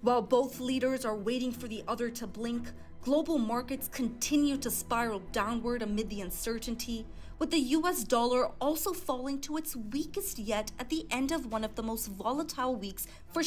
While both leaders are waiting for the other to blink, global markets continue to spiral downward amid the uncertainty, with the US dollar also falling to its weakest yet at the end of one of the most volatile weeks for